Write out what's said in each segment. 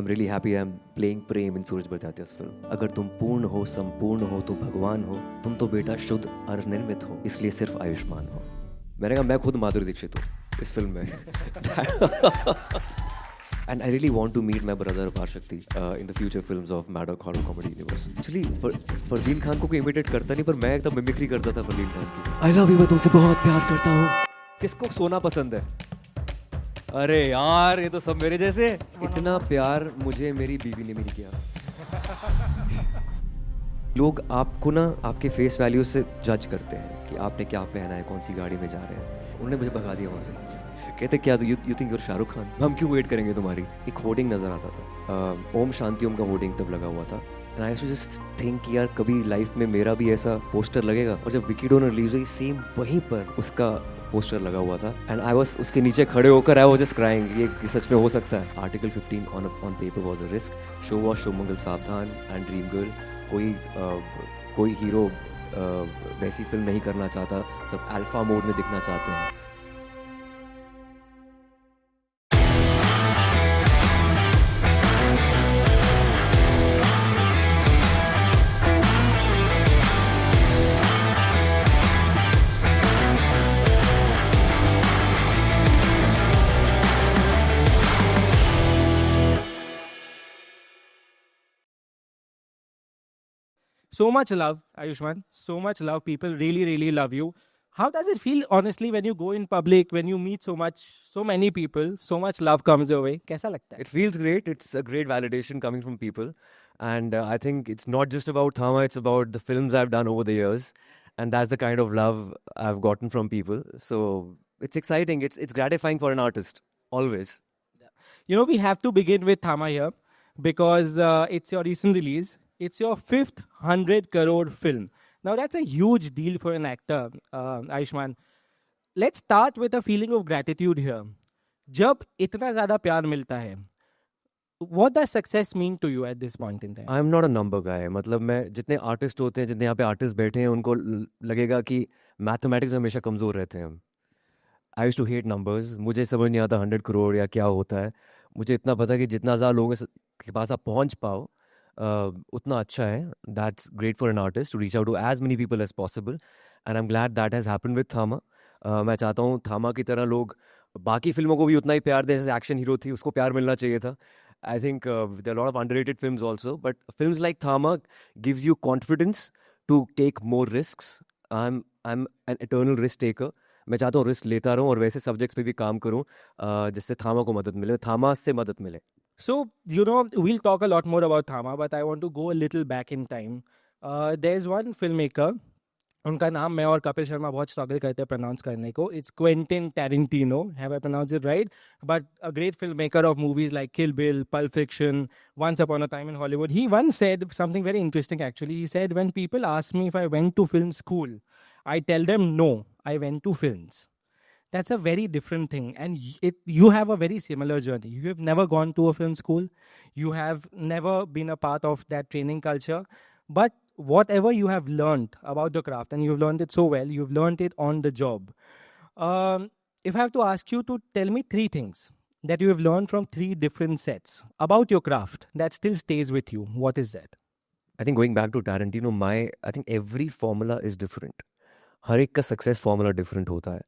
I'm really happy I'm playing Prem in Suraj बरजात्या's film. अगर तुम पूर्ण हो, संपूर्ण हो तो भगवान हो, तुम तो बेटा शुद्ध और निर्मित हो, इसलिए सिर्फ आयुष्मान हो. मैंने कहा मैं खुद माधुरी दीक्षित हूँ इस फिल्म में. And I really want to meet my brother Bharshakti in the future films of Maddock Horror Comedy Universe. Actually, Fardeen Khan को कोई इमिटेट करता नहीं, पर मैं एकदम मिमिक्री करता था फरदीन खान की. I love you, मैं तुमसे बहुत प्यार करता हूँ. किसको सोना पसंद है? अरे यार, ये तो सब मेरे जैसे. इतना प्यार मुझे मेरी बीवी ने नहीं किया. लोग आपको ना आपके फेस वैल्यू से जज करते हैं कि आपने क्या पहना है, कौन सी गाड़ी में जा रहे हैं. उन्होंने मुझे भगा दिया वहाँ से. कहते क्या you think your Shahrukh Khan, हम क्यों वेट करेंगे तुम्हारी. एक होर्डिंग नज़र आता था, ओम शांति ओम का होर्डिंग तब लगा हुआ था. एंड आई जस्ट थिंक कि यार कभी लाइफ में मेरा भी ऐसा पोस्टर लगेगा. और जब विकी डोनर रिलीज हुई सेम वहीं पर उसका पोस्टर लगा हुआ था. एंड आई वाज उसके नीचे खड़े होकर आई वाज जस्ट क्राइंग. ये सच में हो सकता है. Article 15 on paper was a risk. So was Shubh Mangal Saavdhan and Dream Girl. कोई हीरो वैसी फिल्म नहीं करना चाहता. सब अल्फा मोड में दिखना चाहते हैं. So much love, Ayushman. So much love. People really, really love you. How does it feel, honestly, when you go in public, when you meet so many people, so much love comes your way? कैसा लगता है? It feels great. It's a great validation coming from people. And I think it's not just about Thama, it's about the films I've done over the years. And that's the kind of love I've gotten from people. So it's exciting. It's gratifying for an artist, always. You know, we have to begin with Thama here because it's your recent release. It's your fifth 100 crore film. Now, that's a huge deal for an actor, Ayushman. Let's start with a feeling of gratitude here. जब इतना ज़्यादा प्यार मिलता है, what does success mean to you at this point in time? I'm not a number guy. मतलब मैं जितने artist होते हैं, जितने यहाँ पे आर्टिस्ट बैठे हैं, उनको लगेगा कि मैथमेटिक्स में हमेशा कमज़ोर रहते हैं हम. I used to hate numbers. मुझे समझ नहीं आता 100 करोड़ या क्या होता है. मुझे इतना पता है कि जितना ज़्यादा लोगों के पास आप पहुँच पाओ उतना अच्छा है. That's great for an artist to reach out to as many people as possible. And I am glad that has happened with Thama. मैं चाहता हूँ थामा की तरह लोग बाकी फिल्मों को भी उतना ही प्यार दें जैसे एक्शन हीरो थी उसको प्यार मिलना चाहिए था. I think there are a lot of underrated films also, but films like Thama gives you confidence to take more risks. I'm an eternal risk taker. मैं चाहता हूँ रिस्क लेता रहूँ और वैसे सब्जेक्ट्स पे भी काम करूँ जिससे थामा को मदद मिले, थामा से मदद मिले. So, you know, we'll talk a lot more about Thama, but I want to go a little back in time. There's one filmmaker, उनका नाम मैं और कपिल शर्मा बहुत स्ट्रगल करते हैं प्रोनाउंस करने को. It's Quentin Tarantino. Have I pronounce it right? But a great film maker of movies like Kill Bill, Pulp Fiction, once upon a time in Hollywood. He once said something very interesting actually. He said, when people ask me if I went to film school, I tell them no, I went to films. That's a very different thing. And you have a very similar journey. You have never gone to a film school. You have never been a part of that training culture. But whatever you have learned about the craft, and you've learned it so well, you've learned it on the job. If I have to ask you to tell me three things that you have learned from three different sets about your craft that still stays with you, what is that? I think going back to Tarantino, I think every formula is different. हर एक का success formula different होता है.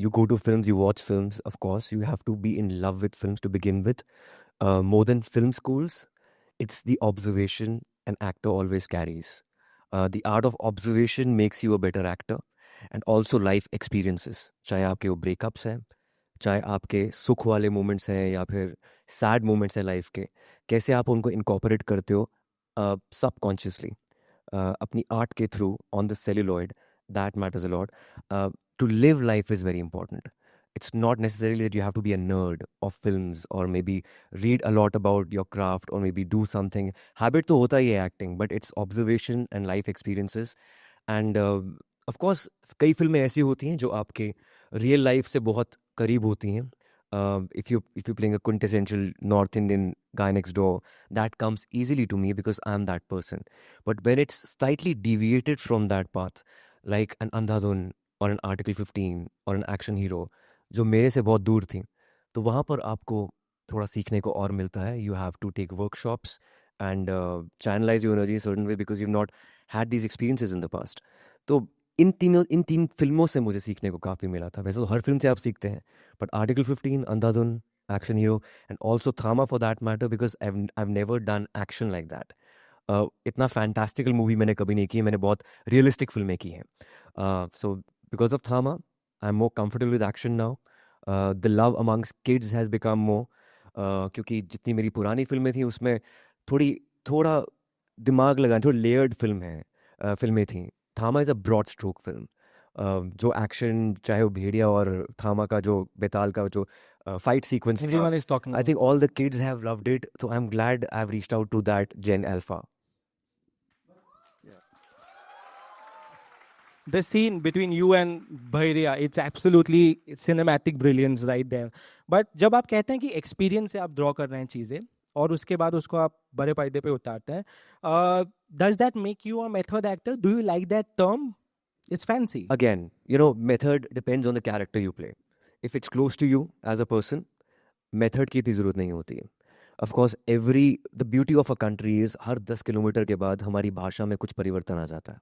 You go to films, you watch films, of course, you have to be in love with films to begin with. More than film schools, it's the observation an actor always carries. The art of observation makes you a better actor. And also life experiences. चाहे आपके वो breakups हैं, चाहे आपके सुख वाले moments हैं या फिर sad moments हैं life के, कैसे आप उनको incorporate करते हो subconsciously. अपनी art के through on the celluloid, that matters a lot. To live life is very important. It's not necessarily that you have to be a nerd of films or maybe read a lot about your craft or maybe do something. Habit तो होता ही है acting, but it's observation and life experiences. And of course, कई फिल्में ऐसी होती हैं जो आपके real life से बहुत करीब होती हैं. If you're playing a quintessential North Indian guy next door, that comes easily to me because I'm that person. But when it's slightly deviated from that path, like an Andhadhun or an Article 15 or an action hero, जो मेरे से बहुत दूर थी, तो वहाँ पर आपको थोड़ा सीखने को और मिलता है. You have to take workshops and channelize your energy in a certain way because you've not had these experiences in the past. तो इन तीन फिल्मों से मुझे सीखने को काफ़ी मिला था. वैसे तो हर फिल्म से आप सीखते हैं, but article 15, Andhadhun, action hero, and also Thamma for that matter because I've never done action like that. इतना फैंटास्टिकल मूवी मैंने कभी नहीं की है. मैंने बहुत रियलिस्टिक फिल्में की हैं. सो बिकॉज ऑफ थामा I am more comfortable with action now. The love amongst kids has become more, क्योंकि जितनी मेरी पुरानी फिल्में थी उसमें थोड़ा दिमाग लगाने, थोड़ी लेयर्ड फिल्में थी. Thama is a broad stroke film. जो एक्शन, चाहे वो भेड़िया और थामा का जो बेताल का जो फाइट सीक्वेंस था, Everyone is talking I about think all the kids have loved it. So I'm glad I've reached out to that Gen Alpha. the scene between you and Bhairiya. It's absolutely cinematic brilliance right there. But जब आप कहते हैं कि experience से आप draw कर रहे हैं चीज़ें और उसके बाद उसको आप बड़े पर्दे पे उतारते हैं, does that make you a method actor? Do you like that term? It's fancy. Again, method depends on the character you play. If it's close to you as a person, method की इतनी ज़रूरत नहीं होती है. Of course, the beauty of a country is her 10 kilometre के बाद हमारी भाषा में कुछ परिवर्तन आ जाता है.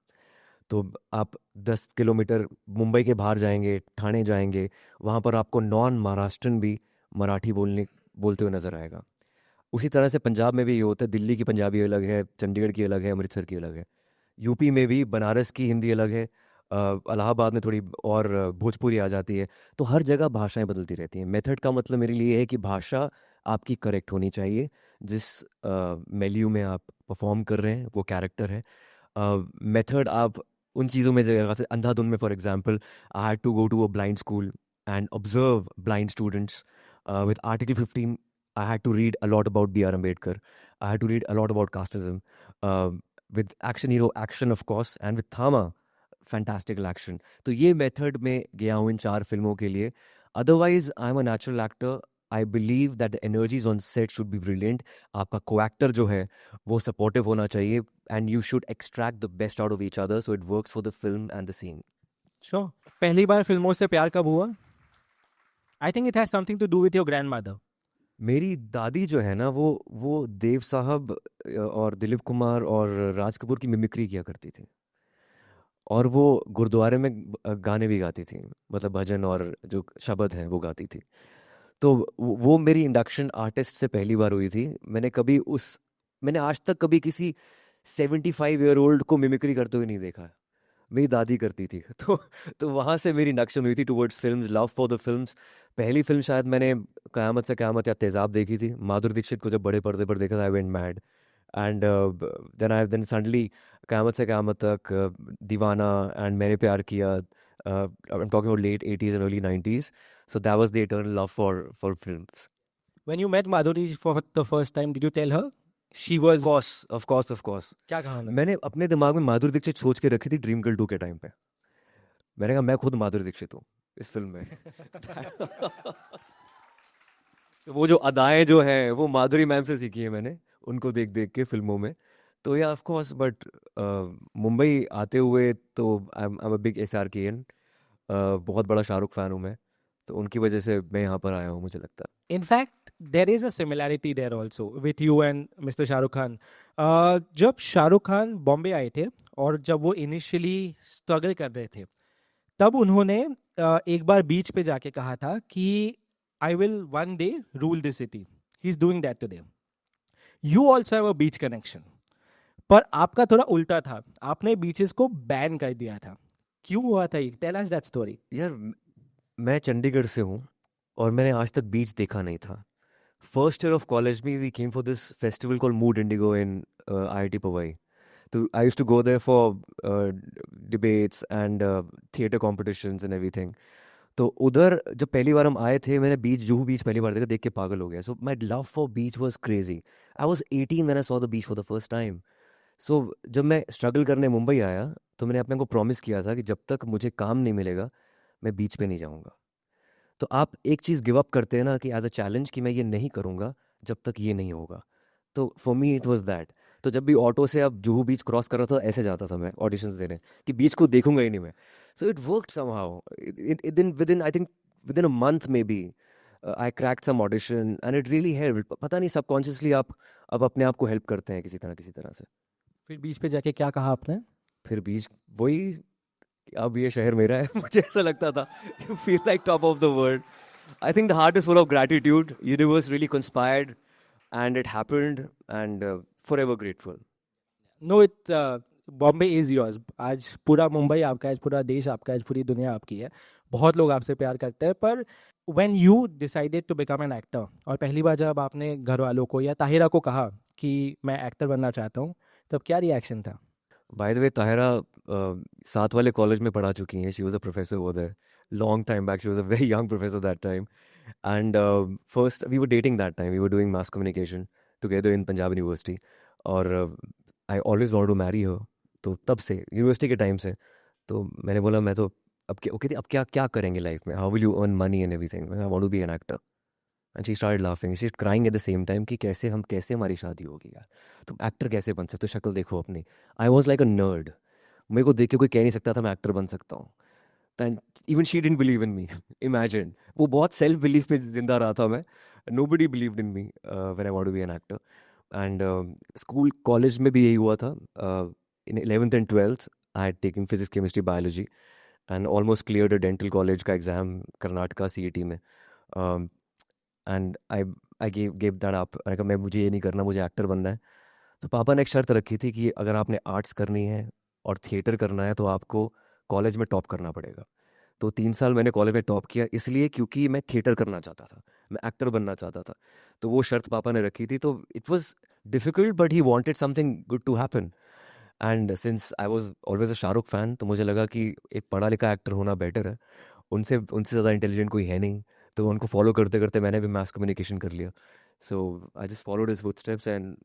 तो आप 10 किलोमीटर मुंबई के बाहर जाएंगे, ठाणे जाएंगे, वहाँ पर आपको नॉन महाराष्ट्रन भी मराठी बोलते हुए नज़र आएगा. उसी तरह से पंजाब में भी ये होता है. दिल्ली की पंजाबी अलग है, चंडीगढ़ की अलग है, अमृतसर की अलग है. यूपी में भी बनारस की हिंदी अलग है, इलाहाबाद में थोड़ी और भोजपुरी आ जाती है. तो हर जगह भाषाएं बदलती रहती हैं. मेथड का मतलब मेरे लिए है कि भाषा आपकी करेक्ट होनी चाहिए. जिस मेल्यू में आप परफॉर्म कर रहे हैं वो कैरेक्टर है. मेथड आप उन चीज़ों में जगह से, अंधाधुन में for example, I had to go to a blind school and observe blind students. With article 15 I had to read a lot about B.R. Ambedkar. I had to read a lot about casteism. With Action Hero, action of course, and with Thama, fantastical action. तो ये method में गया हूँ इन 4 फिल्मों के लिए. Otherwise, I'm a natural actor. I believe that the energies on set should be brilliant. आपका co-actor जो है वो supportive होना चाहिए, and you should extract the best out of each other so it works for the film and the scene. Sure. पहली बार फिल्मों से प्यार कब हुआ? I think it has something to do with your grandmother. मेरी दादी जो है ना, वो देव साहब और दिलीप कुमार और राज कपूर की मिमिक्री किया करती थी. और वो गुरुद्वारे में गाने भी गाती थी, मतलब भजन और जो शब्द हैं वो गाती थी. तो वो मेरी इंडक्शन आर्टिस्ट से पहली बार हुई थी. मैंने आज तक कभी किसी 75-year-old को मिमिक्री करते हुए नहीं देखा. मेरी दादी करती थी. तो वहाँ से मेरी इंडक्शन हुई थी towards films, love for the films. पहली फिल्म शायद मैंने क़यामत से क़यामत या तेज़ाब देखी थी. माधुरी दीक्षित को जब बड़े पर्दे पर देखा था, I went mad. And then suddenly Qayamat se Qayamat tak, Deewana, and Maine Pyar Kiya. I am talking about late 80s and early 90s. So that was the eternal love for films. When you met Madhuri for the first time, did you tell her? She was. Of course. क्या कहा उन्होंने? मैंने अपने दिमाग में माधुरी दीक्षित सोच के रखी थी ड्रीम गर्ल 2 के टाइम पे. मैंने कहा मैं खुद माधुरी दीक्षित हूँ इस फिल्म में. तो वो जो अदाएं जो हैं वो माधुरी मैम से सीखी है मैंने, उनको देख देख के फिल्मों में. तो या ऑफ कोर्स, बट मुंबई आते हुए तो आई एम अ बिग SRKN. बहुत बड़ा शाहरुख फैन हूँ मैं, तो उनकी वजह से मैं यहाँ पर आया हूँ, मुझे लगता है. In fact, there is a similarity there also with you and Mr. Shahrukh Khan. जब शाहरुख खान बॉम्बे आए थे और जब वो इनिशियली स्ट्रगल कर रहे थे, तब उन्होंने एक बार बीच पे जाके कहा था कि I will one day rule this city. He is doing that today. You also have a beach connection, पर आपका थोड़ा उल्टा था. आपने बीचेस को बैन कर दिया था. क्यों हुआ था ये? Tell us that story. यार, मैं चंडीगढ़ से हूँ और मैंने आज तक बीच देखा नहीं था. फर्स्ट ईयर ऑफ कॉलेज में we came for this festival called Mood Indigo in IIT Powai. तो I used to go there for debates and theatre competitions and everything. तो उधर जब पहली बार हम आए थे, मैंने जुहू बीच पहली बार देखा, देख के पागल हो गया. So my love for beach was crazy. I was 18 when I saw the beach for the first time. So जब मैं स्ट्रगल करने मुंबई आया तो मैंने अपने को प्रॉमिस किया था कि जब तक मुझे काम नहीं मिलेगा मैं बीच पे नहीं जाऊंगा. तो आप एक चीज़ गिव अप करते हैं ना कि एज अ चैलेंज कि मैं ये नहीं करूंगा जब तक ये नहीं होगा. तो for me it was that. तो जब भी ऑटो से अब जुहू बीच क्रॉस कर रहा था, ऐसे जाता था मैं ऑडिशंस देने कि बीच को देखूंगा ही नहीं मैं. So it worked somehow. Within I think within a month maybe I cracked some audition and it really helped. पता नहीं सबकॉन्शियसली आप अब अपने आप को हेल्प करते हैं किसी तरह से. फिर बीच पे जाके क्या कहा आपने? फिर बीच वही कि अब ये शहर मेरा है. मुझे ऐसा लगता था. You feel like top of the world. I think the heart is full of gratitude. Universe really conspired and it happened and forever grateful. No, it Bombay is yours. आज पूरा मुंबई आपका है, आज पूरा देश आपका है, आज पूरी दुनिया आपकी है. बहुत लोग आपसे प्यार करते हैं. पर when you decided to become an actor, और पहली बार जब आपने घर वालों को या ताहिरा को कहा कि मैं एक्टर बनना चाहता हूँ, तब क्या रिएक्शन था? बाय द वे ताहिरा साथ वाले कॉलेज में पढ़ा चुकी हैं. She was a professor over there long time back. She was a very young professor that time. And first we were dating that time. We were doing mass communication together in Punjab university. और I always want to marry her. तो तब से university के time से तो मैंने बोला मैं तो अब क्या कहती अब क्या क्या करेंगे लाइफ में. How will you earn money and everything. I want to be an actor. And she started laughing. She crying at the same time कि कैसे हमारी शादी होगी यार. तुम एक्टर कैसे बन सकते हो. शक्ल देखो अपनी. I was like a nerd. मेरे को देख के कोई कह नहीं सकता था मैं एक्टर बन सकता हूँ. And even she didn't believe in me. Imagine. वो बहुत सेल्फ बिलीफ पे जिंदा रहा था मैं. Nobody believed in me when I want to be an actor. And school college में भी यही हुआ था. In 11th and 12th I had taken physics chemistry biology and almost cleared a dental college का एग्ज़ाम कर्नाटका सीईटी में. And I gave that up. मैंने कहा मैं मुझे ये नहीं करना, मुझे एक्टर बनना है. तो पापा ने एक शर्त रखी थी कि अगर आपने आर्ट्स करनी है और थिएटर करना है तो आपको कॉलेज में टॉप करना पड़ेगा. तो 3 साल मैंने कॉलेज में टॉप किया इसलिए क्योंकि मैं थिएटर करना चाहता था. मैं एक्टर बनना चाहता था. तो वो शर्त पापा ने रखी थी. तो it was difficult but he wanted something good to happen. And since I was always a Shahrukh fan तो मुझे लगा कि एक पढ़ा लिखा एक्टर होना बेटर है. उनसे उनसे ज़्यादा इंटेलिजेंट कोई है नहीं. तो उनको फॉलो करते करते मैंने भी मास कम्युनिकेशन कर लिया. So I just followed his footsteps and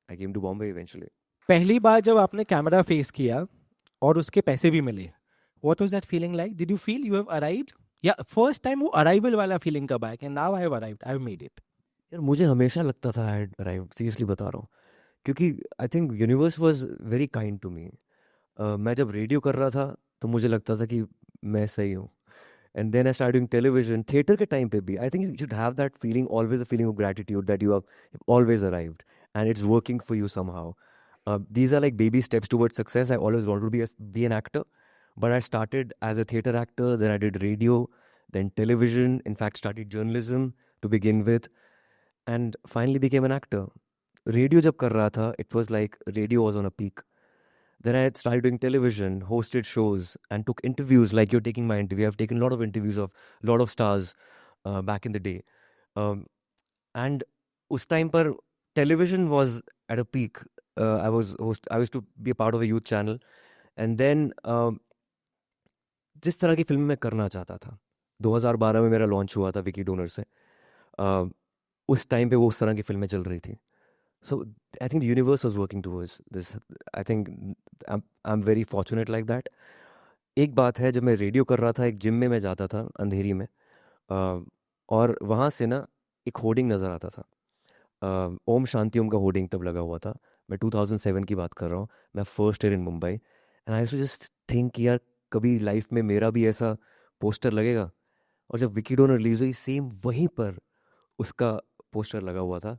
I came to Bombay eventually. पहली बार जब आपने कैमरा फेस किया और उसके पैसे भी मिले, what was that feeling like? Did you feel you have arrived, या फर्स्ट टाइम वो अराइवल वाला फीलिंग कब आया कि now I have arrived, I have made it? यार मुझे हमेशा लगता था आई अराइव्ड. सीरियसली बता रहा हूँ. क्योंकि I think universe was very kind to me. मैं जब रेडियो कर रहा था तो मुझे लगता था कि मैं सही हूँ. And then I start doing television. Theatre के टाइम पे भी I think you should have that feeling always. A feeling of gratitude that you have always arrived and it's working for you somehow. These are like baby steps towards success. I always wanted to be an actor, but I started as a theater actor, then I did radio, then television, in fact started journalism to begin with, and finally became an actor. Radio जब कर रहा था, it was like radio was on a peak. Then I started doing television, hosted shows, and took interviews like you're taking my interview. I've taken a lot of interviews of a lot of stars back in the day. And उस time पर television was at a peak. I was to be a part of a youth channel. And then जिस तरह की film मैं करना चाहता था 2012 में मेरा लॉन्च हुआ था विकी डोनर से. उस टाइम पे वो उस तरह की फिल्में चल रही थी. So I think the universe was working towards this. I think I'm very fortunate like that. एक बात है, जब मैं रेडियो कर रहा था एक जिम में मैं जाता था अंधेरी में. और वहाँ से ना एक होर्डिंग नज़र आता था. ओम शांति ओम का होर्डिंग तब लगा हुआ था. मैं 2007 की बात कर रहा हूँ. मैं first year in Mumbai and I used to just think कि यार कभी लाइफ में मेरा भी ऐसा पोस्टर लगेगा. और जब विकी डोनर रिलीज हुई सेम वहीं पर उसका पोस्टर लगा हुआ था.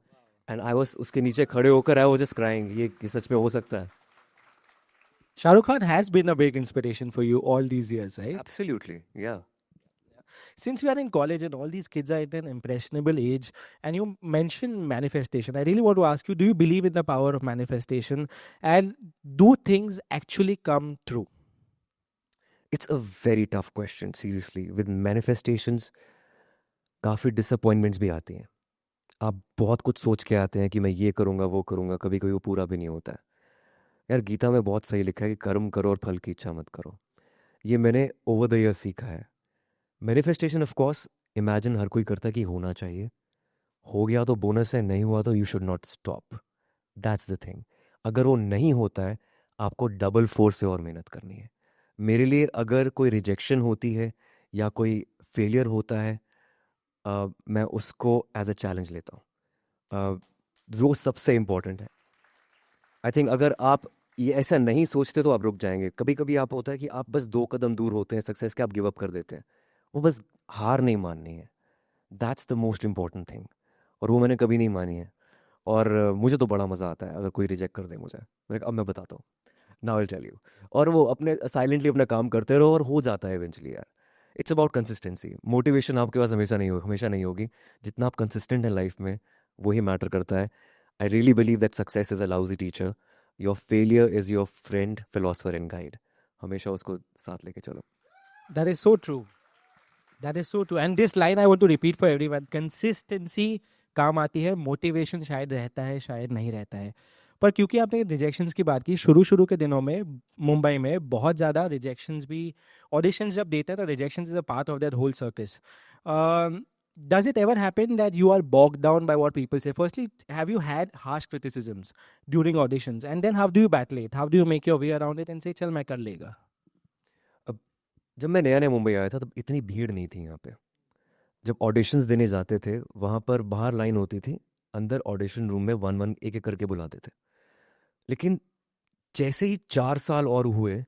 एंड आई वाज उसके नीचे खड़े होकर आई वाज जस्ट क्राइंग. ये सच में हो सकता है. Shahrukh Khan has been a big inspiration for you all these years, right? Absolutely, yeah. Since we are in college and all these kids are at an impressionable age, and you mentioned manifestation, I really want to ask you, do you believe in the power of manifestation, and do things actually come true? It's a very tough question, seriously. With manifestations, काफ़ी disappointments भी आती हैं. आप बहुत कुछ सोच के आते हैं कि मैं ये करूँगा वो करूँगा, कभी कभी वो पूरा भी नहीं होता है. यार गीता में बहुत सही लिखा है कि कर्म करो और फल की इच्छा मत करो. ये मैंने ओवर द ईयर सीखा है. मैनिफेस्टेशन ऑफ कोर्स इमेजिन हर कोई करता है कि होना चाहिए. हो गया तो बोनस है, नहीं हुआ तो you should not stop. That's the thing. अगर वो नहीं होता है आपको डबल फोर्स से और मेहनत करनी है. मेरे लिए अगर कोई रिजेक्शन होती है या कोई फेलियर होता है मैं उसको एज अ चैलेंज लेता हूँ. वो सबसे इम्पोर्टेंट है. आई थिंक अगर आप ये ऐसा नहीं सोचते तो आप रुक जाएंगे. कभी कभी आप होता है कि आप बस 2 कदम दूर होते हैं सक्सेस के, आप गिव अप कर देते हैं. वो बस हार नहीं माननी है. That's the most important thing, और वो मैंने कभी नहीं मानी है। और मुझे तो बड़ा मज़ा आता है अगर कोई रिजेक्ट कर दे मुझे। मैंने कहा, अब मैं बताता हूँ, नाउ आई टेल यू। और वो अपने साइलेंटली अपना काम करते रहो और हो जाता है इवेंचुअली यार। It's about consistency. मोटिवेशन आपके पास हमेशा नहीं होगी। जितना आप कंसिस्टेंट हैं लाइफ में, वही मैटर करता है। I really believe that success is a lousy teacher, your failure is your friend, philosopher and guide. हमेशा उसको साथ लेके चलो। That is so true. That is so true. And this line I want to repeat for everyone. Consistency काम आती है, motivation शायद रहता है, शायद नहीं रहता है। पर क्योंकि आपने रिजेक्शंस की बात की, शुरू शुरू के दिनों में मुंबई में बहुत ज़्यादा रिजेक्शंस भी, ऑडिशंस जब देते हैं तो rejections is a part of that whole circus. Does it ever happen that you are bogged down by what people say? Firstly, have you had harsh criticisms during auditions? And then how do you battle it? How do you make your way around it and say, चल मैं कर लेगा? अब जब मैं नया नया मुंबई आया था तब इतनी भीड़ नहीं थी यहाँ पे। जब ऑडिशंस देने जाते थे वहाँ पर बाहर लाइन होती थी, अंदर ऑडिशन रूम में वन वन एक एक करके बुलाते थे। लेकिन जैसे ही 4 साल और हुए,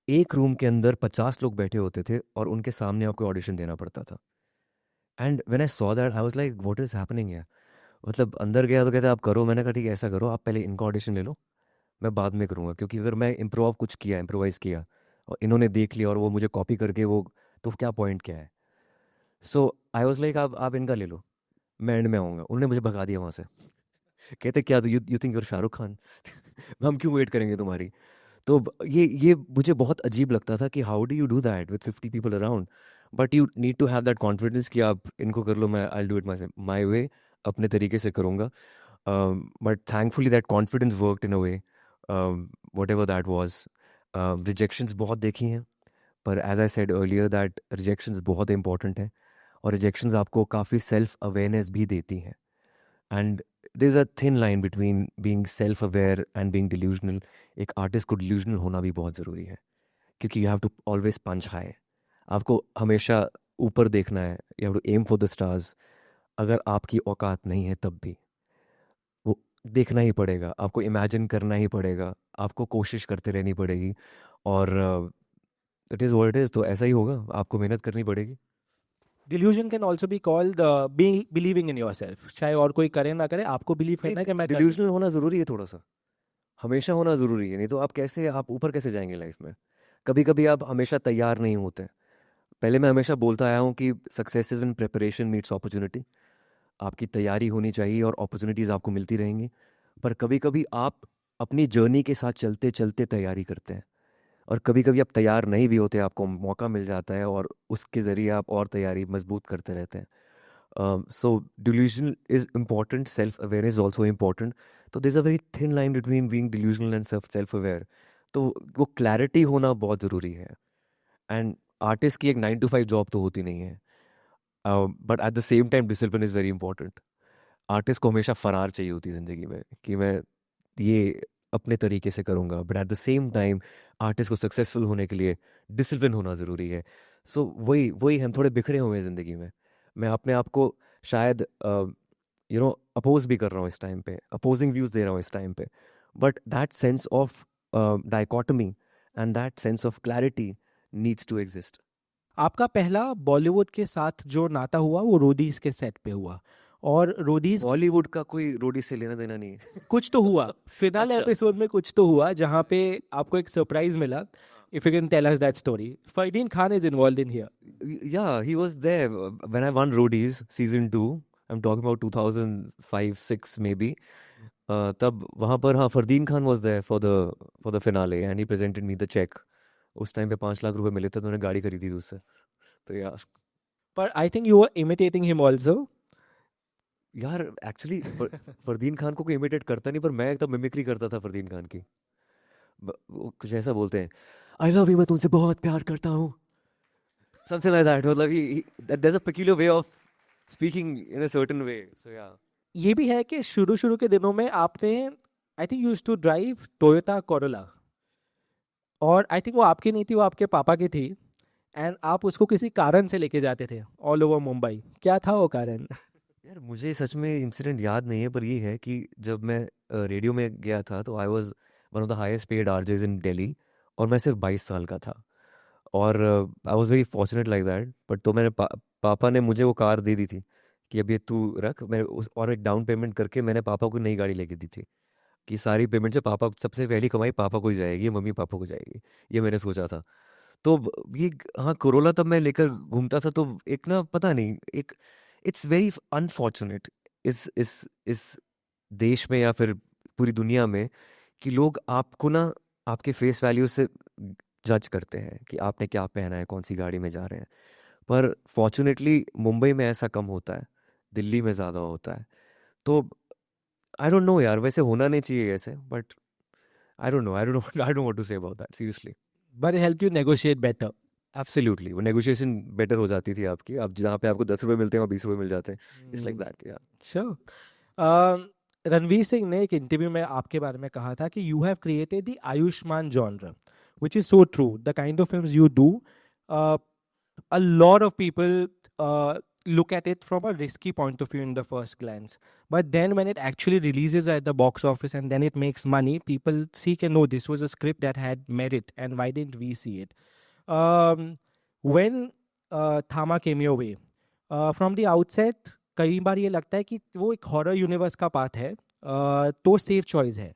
एक रूम के अंदर 50 लोग बैठे होते थे और उनके सामने आपको ऑडिशन देना पड़ता था। And when I saw that I was like what is happening है। मतलब अंदर गया तो कहते आप करो, मैंने कहा ठीक है ऐसा करो, आप पहले इनका ऑडिशन ले लो, मैं बाद में करूँगा। क्योंकि अगर मैं इम्प्रोवाइज़ किया और इन्होंने देख लिया और वो मुझे कॉपी करके वो, तो क्या पॉइंट क्या है। सो आई वाज लाइक आप इनका ले लो, मैं एंड में आऊँगा। उन्होंने मुझे भगा दिया वहाँ से। कहते क्या you you think your Shahrukh Khan हम क्यों वेट करेंगे तुम्हारी। तो ये मुझे बहुत अजीब लगता था कि how do you do that with 50 people around. But you need to have that confidence कि आप इनको कर लो, मैं आई डू इट माई वे, अपने तरीके से करूँगा। But thankfully that confidence worked in a way, whatever that was. Rejections बहुत देखी हैं, पर as I said earlier that rejections बहुत इंपॉर्टेंट हैं। और रिजेक्शंस आपको काफ़ी सेल्फ अवेयरनेस भी देती हैं। And there is a thin line between being self aware and being delusional. एक आर्टिस्ट को डिल्यूजनल होना भी बहुत ज़रूरी है, क्योंकि you have to always punch high. आपको हमेशा ऊपर देखना है, you have to aim for the stars. अगर आपकी औकात नहीं है तब भी वो देखना ही पड़ेगा, आपको इमेजिन करना ही पड़ेगा, आपको कोशिश करते रहनी पड़ेगी। और it is what it is, तो ऐसा ही होगा, आपको मेहनत करनी पड़ेगी। Delusion can also be called being believing in yourself. चाहे और कोई करे ना करे, आपको बिलीव करना है कि मैं कर लूँ। डिल्यूजनल होना ज़रूरी है थोड़ा सा, हमेशा होना ज़रूरी है। नहीं तो आप ऊपर कैसे जाएंगे लाइफ में। कभी कभी आप हमेशा तैयार नहीं होते। पहले मैं हमेशा बोलता आया हूँ कि success is in preparation meets opportunity. आपकी तैयारी होनी चाहिए और अपॉर्चुनिटीज़ आपको मिलती रहेंगी। पर कभी कभी आप अपनी जर्नी के साथ चलते चलते तैयारी करते हैं, और कभी कभी आप तैयार नहीं भी होते, आपको मौका मिल जाता है और उसके ज़रिए आप और तैयारी मजबूत करते रहते हैं। So delusion is important, self awareness is also important. तो there is a very thin line between being delusional and self aware. तो वो क्लैरिटी होना बहुत ज़रूरी है। एंड आर्टिस्ट की एक 9 to 5 जॉब तो होती नहीं है, but at the same time discipline is very important. Artist को हमेशा फरार चाहिए होती है ज़िंदगी में कि मैं ये अपने तरीके से करूँगा, but at the same time artist को सक्सेसफुल होने के लिए डिसिप्लिन होना ज़रूरी है। सो वही वही हम थोड़े बिखरे हुए हैं ज़िंदगी में। मैं अपने आप को शायद अपोज भी कर रहा हूँ इस टाइम पे, अपोजिंग व्यूज़ दे रहा हूँ इस टाइम पे। But that sense of dichotomy and that sense of clarity needs to exist. आपका पहला बॉलीवुड के साथ जो नाता हुआ वो रोडीज के सेट पे हुआ, और रोडीज बॉलीवुड का कोई रोडी से लेना देना नहीं है। कुछ तो हुआ फिनाले अच्छा। एपिसोड में, कुछ तो हुआ जहाँ पे आपको एक सरप्राइज मिला। If you can tell us that story. Fardeen Khan is involved in here. Yeah, he was there when I won Roadies season 2. I'm talking about 2005-6 maybe. तब वहाँ पर हाँ Fardeen Khan was there for the finale and he presented me the check. उस time पे 5 लाख रुपए मिले थे तो उन्होंने गाड़ी खरीदी थी उससे। तो यार पर आई think you were imitating him also. यार एक्चुअली फरदीन खान को कोई इमिटेट करता नहीं, पर मैं एकदम मिमिक्री करता था फरदीन खान की। वो कुछ ऐसा बोलते हैं, आई लव यू, मैं तुमसे बहुत प्यार करता हूँ, something like that. मतलब there's a peculiar way of speaking in a certain way. So yeah. ये भी है कि शुरू शुरू के दिनों में आपने, I think used to drive Toyota Corolla, और आई थिंक वो आपकी नहीं थी, वो आपके पापा की थी। एंड आप उसको किसी कारण से लेके जाते थे ऑल ओवर मुंबई। क्या था वो कारण? यार मुझे सच में इंसिडेंट याद नहीं है, पर ये है कि जब मैं रेडियो में गया था तो I was one of the highest paid RJs in Delhi, और मैं सिर्फ 22 साल का था। और I was very fortunate like that. But तो पापा ने मुझे वो कार दे दी थी, कि अब ये तू रख, मैं उस और एक डाउन पेमेंट करके मैंने पापा को नई गाड़ी लेके दी थी कि सारी पेमेंट से पापा, सबसे पहली कमाई पापा को ही जाएगी, मम्मी पापा को जाएगी। ये मैंने सोचा था। तो ये हाँ, कोरोला तब मैं लेकर घूमता था, तो एक ना पता नहीं, एक इट्स वेरी अनफॉर्चुनेट इस देश में या फिर पूरी दुनिया में कि लोग आपको ना आपके फेस वैल्यू से जज करते हैं कि आपने क्या पहना है, कौन सी गाड़ी में जा रहे हैं। पर फॉर्चुनेटली मुंबई में ऐसा कम होता है, दिल्ली में ज़्यादा होता है। तो आई डोंट नो यार, वैसे होना नहीं चाहिए ऐसे, but I don't know I don't want to say about that seriously. But it helped you negotiate better. Absolutely, वो नेगोशिएशन बेटर हो जाती थी आपकी। अब जहाँ पे आपको 10 रुपए मिलते हैं वहाँ 20 रुपए मिल जाते हैं। It's like Hmm. दैट या। Sure. रणवीर सिंह ने एक इंटरव्यू में आपके बारे में कहा था कि you have created the Ayushman genre, which is so true. The kind of films you do, a lot of people look at it from a risky point of view in the first glance, but then when it actually releases at the box office and then it makes money, people seek and know this was a script that had merit, and why didn't we see it? When Thama came your way, from the outset कई बार ये लगता है कि वो एक horror universe का part है, तो सेफ चॉइस है।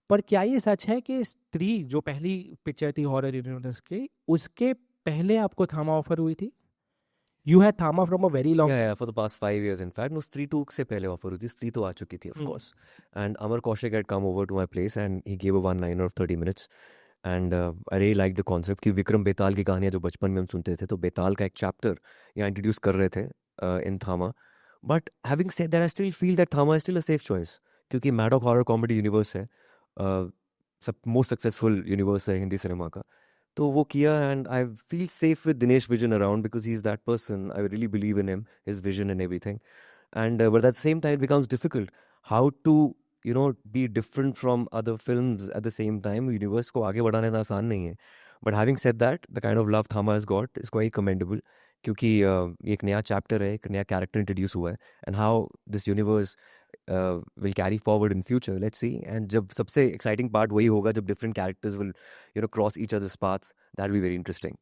पर क्या ये सच है कि स्त्री जो पहली पिक्चर थी हॉरर यूनिवर्स की, उसके पहले आपको थामा ऑफर हुई थी? यू हैड थामा फ्रॉम अ वेरी लॉन्ग। या for the past 5 years in fact, no, स्त्री 2 से पहले ऑफर हुई थी, स्त्री तो आ चुकी थी of course. And Amar Kaushik had come over to my place and he gave a one liner of 30 minutes and I really liked the concept कि विक्रम बेताल की कहानियाँ जो बचपन में हम सुनते थे, तो बेताल का एक चैप्टर यहाँ इंट्रोड्यूस कर रहे थे in Thamma. But having said that I still feel that Thamma is still a safe choice, क्योंकि मैडॉक हॉरर कॉमेडी यूनिवर्स है, सब मोस्ट सक्सेसफुल यूनिवर्स है हिंदी सिनेमा का। तो वो किया and I feel safe with Dinesh vision around because he is that person, I really believe in him, his vision and everything. And but at the same time it becomes difficult how to be different from other films at the same time। Universe को आगे बढ़ाना इतना आसान नहीं है। But having said that the kind of love Thamma has got is quite commendable, क्योंकि ये एक नया चैप्टर है, एक नया कैरेक्टर इंट्रोड्यूस हुआ है, and how this universe will carry forward in future, let's see. And जब सबसे एक्साइटिंग पार्ट वही होगा जब different characters will cross each others paths, that will be very interesting.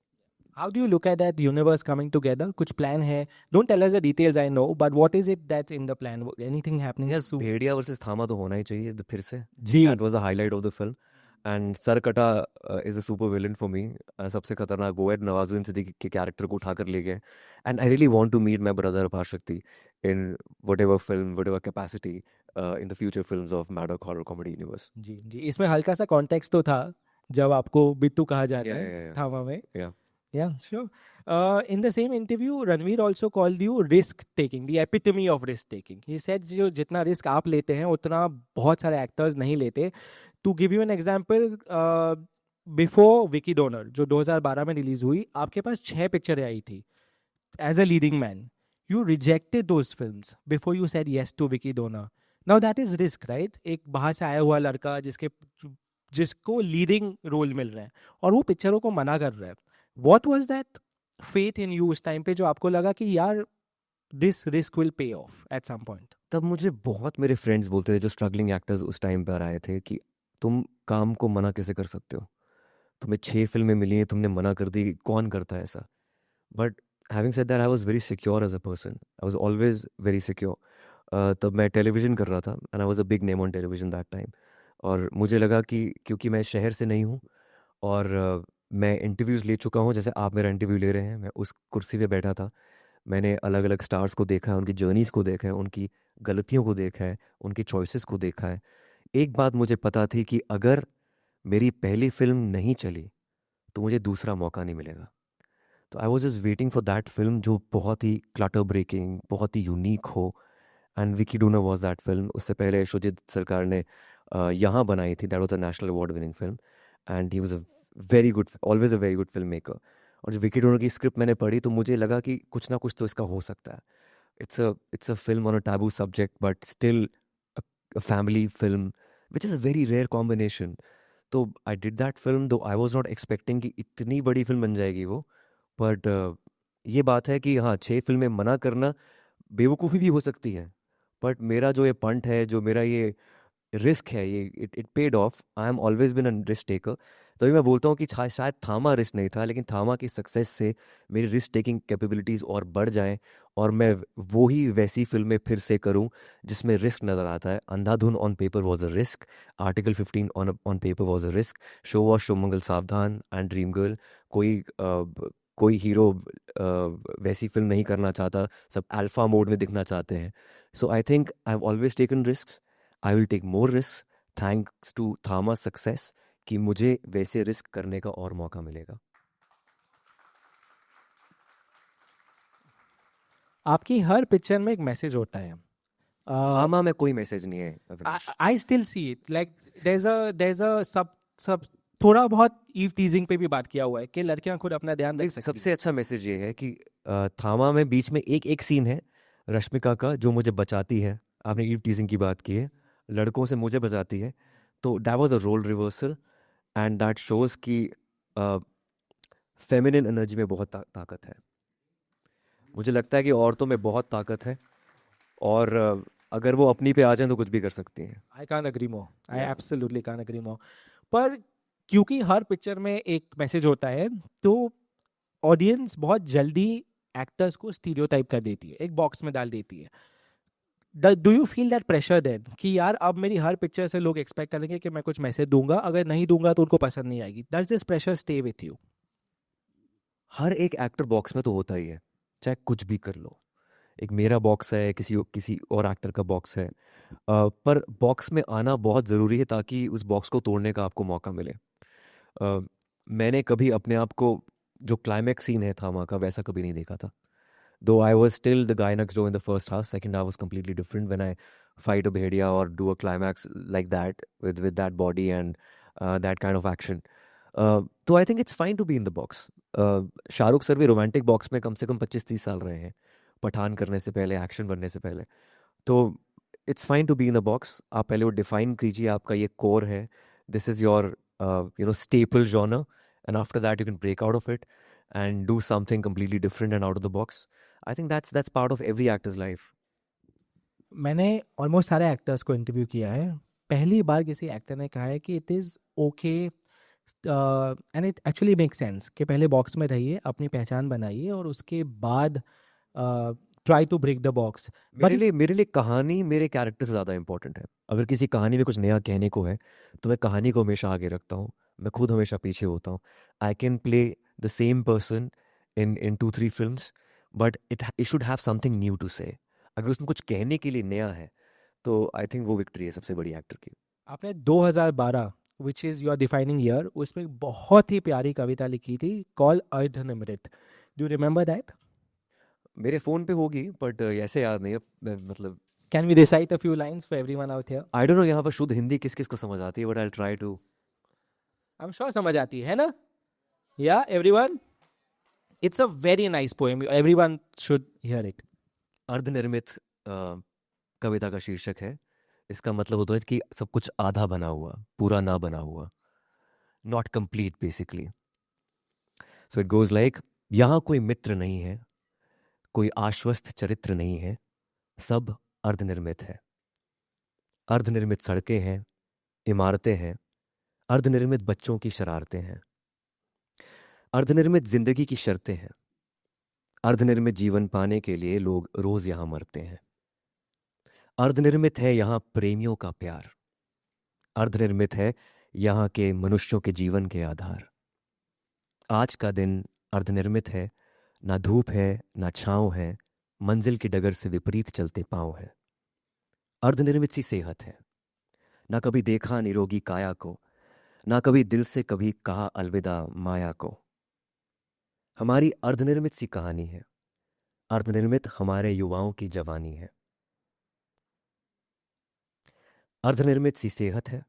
How do you look at that universe coming together? कुछ plan है? Don't tell us the details, I know, but what is it that's in the plan? Anything happening yes, soon? Bhediya versus Thama तो होना ही चाहिए फिर से। जी। That was the highlight of the film. And Sarkata is a super villain for me. सबसे खतरनाक वो है, नवाजुद्दीन सिद्दीकी के कैरेक्टर को उठाकर ले गए। And I really want to meet my brother Aparshakti in whatever film, whatever capacity in the future films of Maddock horror comedy universe. जी जी, इसमें हल्का सा कॉन्टेक्स्ट तो था जब आपको बिट्टू कहा जाता या है या थामा में। या Yeah, sure. In the same interview, Ranveer also called you risk taking, the epitome of risk taking. He said जो जितना रिस्क आप लेते हैं उतना बहुत सारे एक्टर्स नहीं लेते। To give you an example, before Vicky donor जो 2012 में रिलीज हुई, आपके पास 6 पिक्चरें आई थी as a leading man. You rejected those films before you said yes to Vicky Donor. Now that is risk, right? एक बाहर से आया हुआ लड़का जिसको लीडिंग रोल मिल रहा है और वो पिक्चरों को मना कर रहा है। What was that faith in you उस टाइम पे जो आपको लगा कि यार this risk will pay off at some point? तब मुझे बहुत मेरे फ्रेंड्स बोलते थे, जो स्ट्रगलिंग एक्टर्स उस टाइम पर आए थे, कि तुम काम को मना कैसे कर सकते हो, तुम्हें 6 फिल्में मिली हैं, तुमने मना कर दी, कौन करता है ऐसा। But having said that I was very secure as a person, I was always very secure. तब मैं टेलीविज़न कर रहा था and I was a big name on television that time. और मुझे लगा कि क्योंकि मैं शहर से नहीं हूँ और मैं इंटरव्यूज़ ले चुका हूँ, जैसे आप मेरा इंटरव्यू ले रहे हैं, मैं उस कुर्सी पे बैठा था, मैंने अलग अलग स्टार्स को देखा है, उनकी जर्नीज़ को देखा है, उनकी गलतियों को देखा है, उनकी चॉइसेस को देखा है। एक बात मुझे पता थी कि अगर मेरी पहली फिल्म नहीं चली तो मुझे दूसरा मौका नहीं मिलेगा। तो आई was just waiting for that film जो बहुत ही क्लटर ब्रेकिंग, बहुत ही यूनिक हो। And Vicky donor was that film. उससे पहले शुजित सरकार ने यहाँ बनाई थी, that was a national award winning film, and he was a very good, always a very good film maker. और जब विकी डोनर की स्क्रिप्ट मैंने पढ़ी तो मुझे लगा कि कुछ ना कुछ तो इसका हो सकता है। It's a film on a taboo subject but still a family film, which is a very rare combination. तो आई डिड दैट फिल्म, दो आई वॉज नॉट एक्सपेक्टिंग कि इतनी बड़ी फिल्म बन जाएगी वो। बट ये बात है कि हाँ, 6 फिल्में मना करना बेवकूफ़ी भी हो सकती है, बट मेरा जो ये पंट है, जो मेरा ये रिस्क है, ये it paid of. I am always been a risk taker. तभी मैं बोलता हूँ कि शायद थामा रिस्क नहीं था, लेकिन थामा की सक्सेस से मेरी रिस्क टेकिंग कैपेबिलिटीज़ और बढ़ जाएं, और मैं वो ही वैसी फिल्में फिर से करूं जिसमें रिस्क नज़र आता है। Andhadhun on paper was a risk, Article 15 on paper was a risk, so was Shubh Mangal Saavdhan and Dream Girl. कोई हीरो वैसी फिल्म नहीं करना चाहता, सब अल्फा मोड में दिखना चाहते हैं। So I think I have always taken risk, I will take more risk thanks to Thama success, कि मुझे वैसे रिस्क करने का और मौका मिलेगा। आपकी हर पिक्चर में एक मैसेज होता है। थामा में कोई मैसेज नहीं है Avinash. I still see it like there a sub sub थोड़ा बहुत ईव टीजिंग पे भी बात किया हुआ है कि लड़कियां खुद अपना ध्यान रख नहीं, सकती सबसे अच्छा मैसेज ये है कि थामा में बीच में एक एक सीन है रश्मिका का जो मुझे बचाती है। आपने ईव टीजिंग की बात की है, लड़कों से मुझे बचाती है, तो that was a role reversal, and that shows कि फेमिनिन एनर्जी में बहुत ताकत है। मुझे लगता है कि औरतों में बहुत ताकत है, और अगर वो अपनी पे आ जाएं तो कुछ भी कर सकती हैं। आई कान अग्री मोर, आई Yeah. एब्सोल्युटली कान अग्री मोर। पर क्योंकि हर पिक्चर में एक मैसेज होता है, तो ऑडियंस बहुत जल्दी एक्टर्स को स्टीरियोटाइप कर देती है, एक बॉक्स में डाल देती है। Do you feel that pressure then कि यार अब मेरी हर पिक्चर से लोग एक्सपेक्ट करेंगे कि मैं कुछ मैसेज दूंगा, अगर नहीं दूंगा तो उनको पसंद नहीं आएगी? Does this pressure stay with you? हर एक एक्टर बॉक्स में तो होता ही है, चाहे कुछ भी कर लो। एक मेरा बॉक्स है, किसी किसी और एक्टर का बॉक्स है, पर बॉक्स में आना बहुत ज़रूरी है ताकि उस बॉक्स को तोड़ने का आपको मौका मिले। अ, मैंने कभी अपने आप को, जो क्लाइमैक्स सीन है थामा का, वैसा कभी नहीं देखा था। दो I was still the guy next door in the first half, second half was completely different when I fight a Bhediya or do a climax like that with that body and that kind of action. तो I think it's fine to be in the box. Shahrukh sir भी romantic box में कम से कम 25-30 साल रहे हैं, पठान करने से पहले, एक्शन बनने से पहले। तो it's fine to be in the box. आप पहले वो डिफाइन कीजिए, आपका ये कोर है, this is your staple genre, and after that you can break out of it and do something completely different and out of the box. I think that's part of every actor's life. मैंने almost सारे actors को interview किया है। पहली बार किसी actor ने कहा है कि it is okay and it actually make sense कि पहले बॉक्स में रहिए, अपनी पहचान बनाइए, और उसके बाद try to break the box. मेरे लिए कहानी मेरे कैरेक्टर से ज़्यादा इंपॉर्टेंट है। अगर किसी कहानी में कुछ नया कहने को है तो मैं कहानी को हमेशा आगे रखता हूँ, मैं खुद हमेशा पीछे होता हूँ। I can play the same person in 2-3 films, but it should have something new to say. अगर उसमें कुछ कहने के लिए नया है तो आई थिंक वो विक्ट्री है सबसे बड़ी एक्टर की। आपने 2012 which is your defining year, उसमें एक बहुत ही प्यारी कविता लिखी थी कॉल अर्धनिमृत। Do you remember that? मेरे फ़ोन पे होगी, बट ऐसे याद नहीं है। मतलब can we recite a few lines for everyone out here? I don't know यहाँ पर शुद्ध हिंदी किस किस को समझ आती है, but I try to. I am sure समझ आती है ना? या everyone, it's a very nice poem, everyone should hear it. अर्धनिर्मित कविता का शीर्षक है। इसका मतलब होता है कि सब कुछ आधा बना हुआ, पूरा ना बना हुआ, not complete basically. So it goes like, यहाँ कोई मित्र नहीं है, कोई आश्वस्त चरित्र नहीं है, सब अर्धनिर्मित है। अर्धनिर्मित सड़कें हैं, इमारतें हैं, अर्धनिर्मित बच्चों की शरारतें हैं, अर्धनिर्मित जिंदगी की शर्तें हैं, अर्धनिर्मित जीवन पाने के लिए लोग रोज यहाँ मरते हैं। अर्धनिर्मित है यहाँ प्रेमियों का प्यार, अर्धनिर्मित है यहाँ के मनुष्यों के जीवन के आधार। आज का दिन अर्धनिर्मित है, ना धूप है ना छाँव है, मंजिल की डगर से विपरीत चलते पाँव है। अर्धनिर्मित सी सेहत है, ना कभी देखा निरोगी काया को, ना कभी दिल से कभी कहा अलविदा माया को। हमारी अर्धनिर्मित सी कहानी है, अर्धनिर्मित हमारे युवाओं की जवानी है। अर्धनिर्मित सी सेहत है,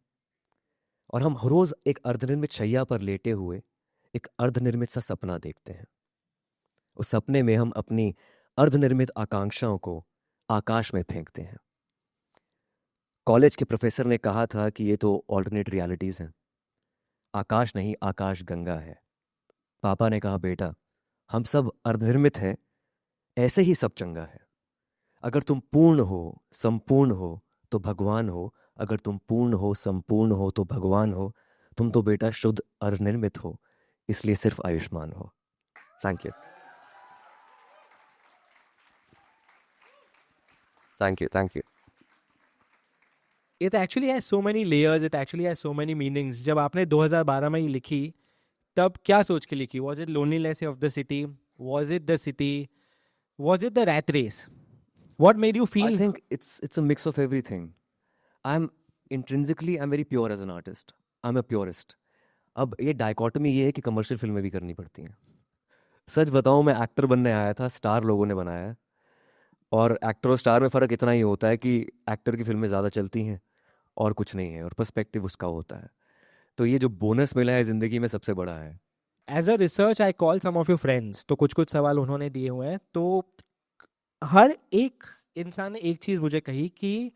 और हम हर रोज एक अर्धनिर्मित शैया पर लेटे हुए एक अर्धनिर्मित सा सपना देखते हैं। उस सपने में हम अपनी अर्धनिर्मित आकांक्षाओं को आकाश में फेंकते हैं। कॉलेज के प्रोफेसर ने कहा था कि ये तो ऑल्टरनेट रियलिटीज हैं, आकाश नहीं आकाश गंगा है। पापा ने कहा, बेटा हम सब अर्धनिर्मित हैं, ऐसे ही सब चंगा है। अगर तुम पूर्ण हो संपूर्ण हो तो भगवान हो, अगर तुम पूर्ण हो संपूर्ण हो तो भगवान हो, तुम तो बेटा शुद्ध और निर्मित हो, इसलिए सिर्फ आयुष्मान हो. Thank you. Thank you. Thank you. It actually has so many layers, it actually has so many meanings. जब आपने 2012 में ये लिखी, तब क्या सोच के लिखी? Was it loneliness of the city? Was it the city? Was it the rat race? What made you I feel? think it's a mix of everything. I'm very pure as an artist. I'm a purist. अब ये dichotomy ये है कि commercial फिल्में भी करनी पड़ती हैं. सच बताऊं, मैं एक्टर बनने आया था, स्टार लोगों ने बनाया है. और एक्टर और स्टार में फ़र्क इतना ही होता है कि एक्टर की फिल्में ज़्यादा चलती हैं और कुछ नहीं है, और पर्सपेक्टिव उसका होता है. तो ये जो बोनस मिला है ज़िंदगी में, सबसे बड़ा है. As a research I call some of your friends, तो कुछ कुछ सवाल उन्होंने दिए हुए हैं. तो हर एक इंसान ने एक चीज़ मुझे कही कि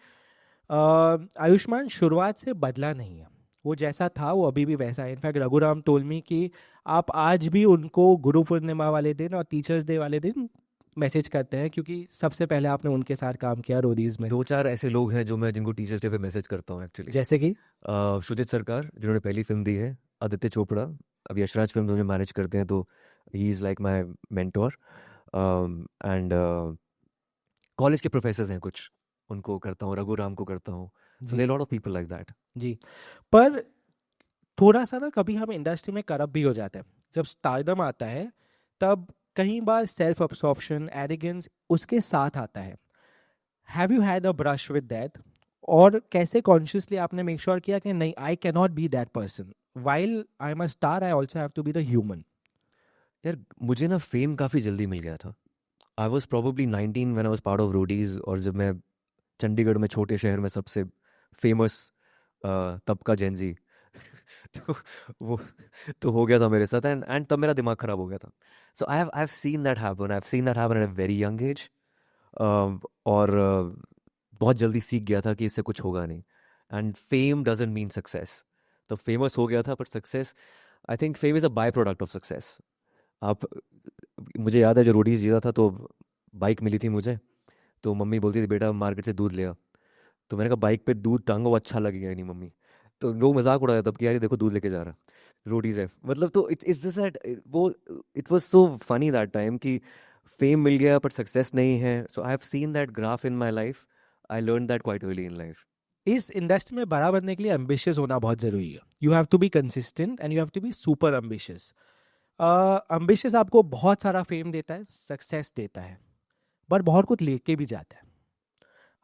आयुष्मान शुरुआत से बदला नहीं है. वो जैसा था वो अभी भी वैसा है. इनफैक्ट रघुराम टोल्ड मी कि आप आज भी उनको गुरु पूर्णिमा वाले दिन और टीचर्स डे वाले दिन मैसेज करते हैं, क्योंकि सबसे पहले आपने उनके साथ काम किया रोडीज में. 2-4 ऐसे लोग हैं जो मैं जिनको टीचर्स डे पे मैसेज करता हूँ एक्चुअली. जैसे कि शुजित सरकार, जिन्होंने पहली फिल्म दी है. आदित्य चोपड़ा, अब यशराज फिल्म मुझे मैनेज करते हैं, तो he is like my mentor. And college के प्रोफेसर्स हैं कुछ, उनको करता हूँ. रघुराम को करता हूँ. So there lot of people like that. जी. पर थोड़ा सा ना कभी हम इंडस्ट्री में करप्ट भी हो जाते हैं. जब स्टारडम आता है तब कई बार सेल्फ अब्सॉर्प्शन, एरोगेंस उसके साथ आता है. Have you had a brush with that? और कैसे कॉन्शियसली आपने मेक श्योर किया कि नहीं, I can not be that person, while I am a star, I also have to be the human? यार मुझे ना फेम काफ़ी जल्दी मिल गया था. I was probably 19 when I was part of Roadies. और जब मैं चंडीगढ़ में, छोटे शहर में, सबसे फेमस तब का जेंजी तो वो तो हो गया था मेरे साथ. एंड तब मेरा दिमाग खराब हो गया था. So I have seen that happen. I have seen that happen at a very young age. और बहुत जल्दी सीख गया था कि इससे कुछ होगा नहीं. And fame doesn't mean success. तो फेमस हो गया था, पर success, I think fame is a by product of success. आप मुझे याद है, जो रोडीज जीता था तो बाइक मिली थी मुझे. तो मम्मी बोलती थी बेटा मार्केट से दूध ले आ. तो मैंने कहा बाइक पे दूध टांगो, वो अच्छा लगेगा ही नहीं मम्मी. तो लोग मजाक उड़ाया तब कि यार ये देखो दूध लेके जा रहा रोडीज है. मतलब तो इट्स जस्ट दैट वो it was so funny that time कि फेम मिल गया पर सक्सेस नहीं है. So I have seen that graph in my life. I learn that quite early in life. इस इंडस्ट्री में बड़ा बनने के लिए एम्बिशियस होना बहुत ज़रूरी है. You have to be consistent and you have to be super ambitious. Ambitious आपको बहुत सारा फेम देता है, सक्सेस देता है, पर बहुत कुछ लेके भी जाता है.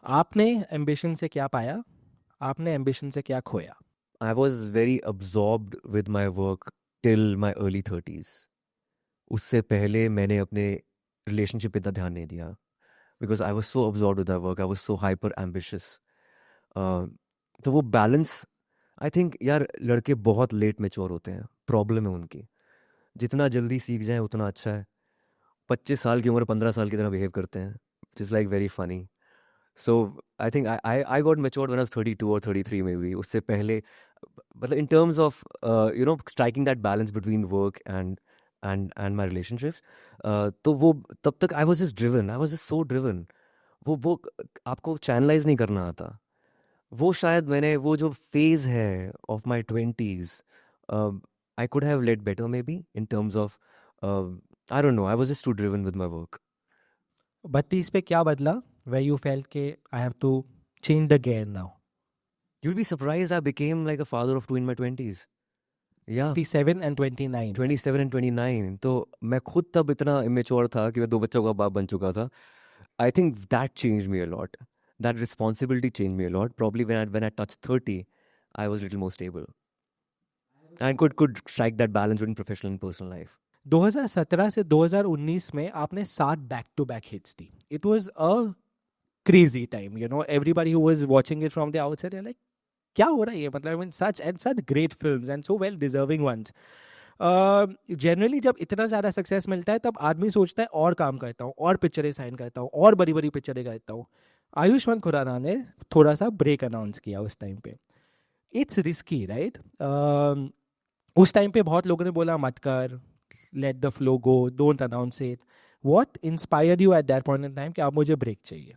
आपने एम्बिशन से क्या पाया? आपने एम्बिशन से क्या खोया? I was very absorbed with my work till my early 30s. उससे पहले मैंने अपने रिलेशनशिप पे इतना ध्यान नहीं दिया. Because I was so absorbed with my work. I was so hyper ambitious. तो वो बैलेंस, आई थिंक यार लड़के बहुत लेट मैच्योर होते हैं. प्रॉब्लम है उनकी. जितना जल्दी सीख जाए उतना अच्छा है. 25 साल की उम्र 15 साल की तरह बिहेव करते हैं. It is like very funny. So I think I got matured when I was 32 और 33 में भी. उससे पहले मतलब इन terms of striking that balance between work and my relationships. तो वो तब तक आई वॉज जस्ट सो ड्रिवन. वो आपको चैनलाइज नहीं करना आता. वो शायद मैंने वो जो फेज है of my 20s, I could have led better maybe in terms of, I don't know, I was just too driven with my work. 32 पे क्या बदला? Where you felt के I have to change the gear now? You'll be surprised I became like a father of two in my 20s. Yeah. 27 and 29. 27 and 29. तो मैं खुद तब इतना immature था कि मैं 2 बच्चों का बाप बन चुका था. I think that changed me a lot. That responsibility changed me a lot. Probably when I touched 30, I was a little more stable. And could strike that balance between professional and personal life. 2017 से 2019 में आपने 7 back to back hits दी. It was a crazy time, you know. Everybody who was watching it from the outside, they're like, क्या हो रहा है ये? मतलब I mean, such great films and so well deserving ones. Generally जब इतना ज़्यादा सक्सेस मिलता है तब आदमी सोचता है और काम करता हूँ, और पिक्चरें साइन करता हूँ, और बड़ी बड़ी पिक्चरें करता हूँ. आयुष्मान खुराना ने थोड़ा सा ब्रेक अनाउंस किया उस टाइम पे. It's risky, right? उस टाइम पे बहुत लोगों ने बोला मत कर, let the flow go, don't announce it. What inspired you at that point in time कि अब मुझे ब्रेक चाहिए?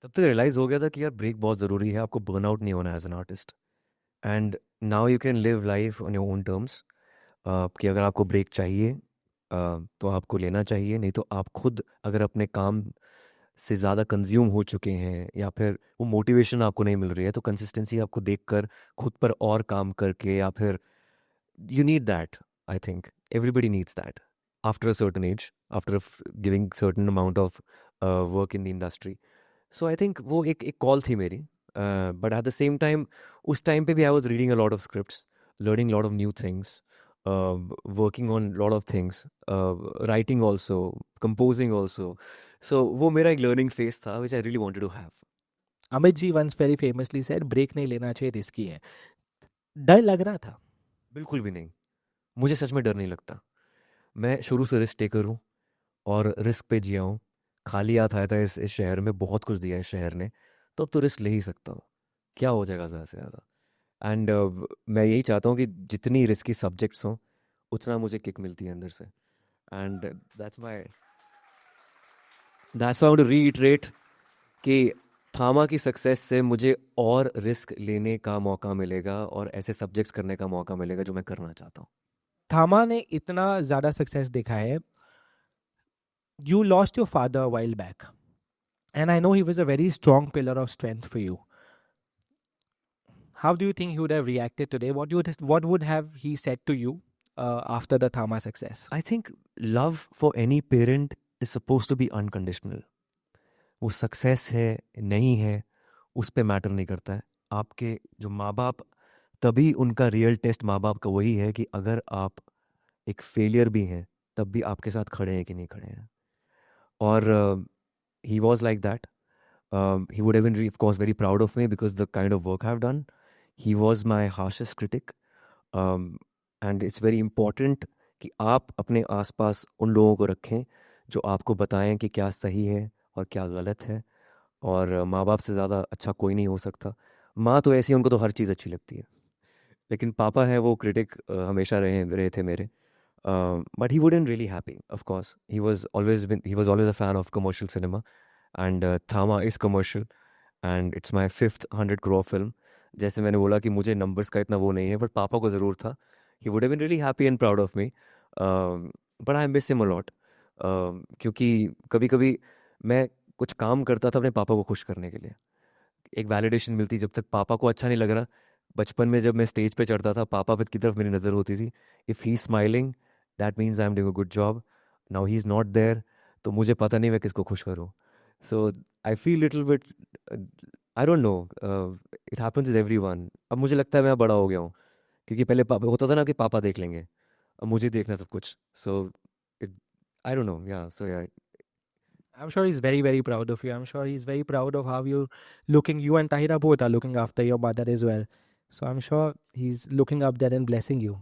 तब तक रियलाइज हो गया था कि यार ब्रेक बहुत ज़रूरी है. आपको बर्नआउट नहीं होना as an artist. And now you can live life on your own terms. कि अगर आपको ब्रेक चाहिए तो आपको लेना चाहिए, नहीं तो आप खुद अगर अपने काम से ज़्यादा कंज्यूम हो चुके हैं या फिर वो मोटिवेशन आपको नहीं मिल रही है, तो कंसिस्टेंसी आपको देखकर खुद पर और काम करके, या फिर you need that. I think everybody needs that after a certain age, after giving certain amount of work in the industry. So I think वो एक call थी मेरी, but at the same time उस time पे भी I was reading a lot of scripts, learning a lot of new things, working on a lot of things, writing also, composing also. So वो मेरा एक learning phase था which I really wanted to have. Amit ji once very famously said, break नहीं लेना चाहिए, risky है. डर लग रहा था. बिल्कुल भी नहीं, मुझे सच में डर नहीं लगता. मैं शुरू से रिस्क टेकर हूँ और रिस्क पे जिया हूँ. खाली हाथ आया था इस शहर में, बहुत कुछ दिया है इस शहर ने, तो अब तो रिस्क ले ही सकता हूँ. क्या हो जाएगा ज़्यादा से ज़्यादा. एंड मैं यही चाहता हूँ कि जितनी रिस्की सब्जेक्ट्स हों उतना मुझे किक मिलती है अंदर से. And that's why to reiterate कि थामा की सक्सेस से मुझे और रिस्क लेने का मौका मिलेगा और ऐसे सब्जेक्ट्स करने का मौका मिलेगा जो मैं करना चाहता हूँ. थामा ने इतना ज़्यादा सक्सेस दिखा है. You lost your father a while back, and I know he was a very strong pillar of strength for you. How do you think he would have reacted today? What would have he said to you after the Thama success? I think love for any parent is supposed to be unconditional. वो success है नहीं है उस पे matter नहीं करता है. आपके जो माँ बाप, तभी उनका रियल टेस्ट माँ बाप का वही है कि अगर आप एक फेलियर भी हैं तब भी आपके साथ खड़े हैं कि नहीं खड़े हैं. और he was like that. He would have been, of course, very proud of me because the kind of work I've done. He was my harshest critic. And it's very important कि आप अपने आसपास उन लोगों को रखें जो आपको बताएं कि क्या सही है और क्या गलत है. और माँ बाप से ज़्यादा अच्छा कोई नहीं हो सकता. माँ तो ऐसी, उनको तो हर चीज़ अच्छी लगती है, लेकिन पापा है वो क्रिटिक हमेशा रहे थे मेरे. But he wouldn't really happy, of course. He was always a fan of commercial cinema, and Thama is commercial, and it's my fifth 100 crore film. जैसे मैंने बोला कि मुझे नंबर्स का इतना वो नहीं है, बट पापा को ज़रूर था. He would have been really happy and proud of me. But I miss him a lot. क्योंकि कभी कभी मैं कुछ काम करता था अपने पापा को खुश करने के लिए. एक वैलिडेशन मिलती जब तक पापा को अच्छा नहीं लग रहा. बचपन में जब मैं स्टेज पे चढ़ता था, पापा की तरफ मेरी नज़र होती थी. If he smiling, that means I am doing a good job. Now he is not there, तो मुझे पता नहीं मैं किसको खुश करूँ. So I feel little bit, I don't know, it happens with everyone. अब मुझे लगता है मैं बड़ा हो गया हूँ, क्योंकि पहले पापा होता था ना कि पापा देख लेंगे, अब मुझे देखना सब कुछ. सो आई डोंट नो, या सो या. I'm sure he's very, very proud of you. I'm sure he's very proud of how you're looking. You and Tahira both are looking after your mother as well. So I'm sure he's looking up there and blessing you.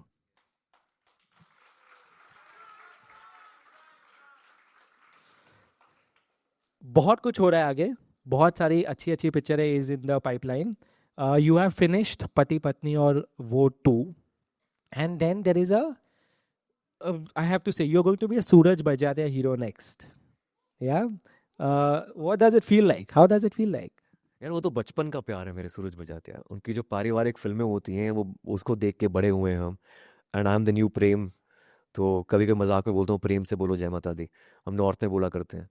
बहुत कुछ हो रहा है आगे. बहुत सारी अच्छी अच्छी पिक्चरें is in the pipeline. You have finished पति पत्नी और वो 2, and then there is I have to say, you're going to be a Suraj Bajaria hero next. Yeah. What does it feel like? How does it feel like? यार वो तो बचपन का प्यार है मेरे सूरज बजाते. उनकी जो पारिवारिक फिल्में होती हैं वो उसको देख के बड़े हुए हैं हम. And I am the new Prem. तो कभी कभी मजाक में बोलता हूँ प्रेम से बोलो जय माता दी, हम नॉर्थ में बोला करते हैं.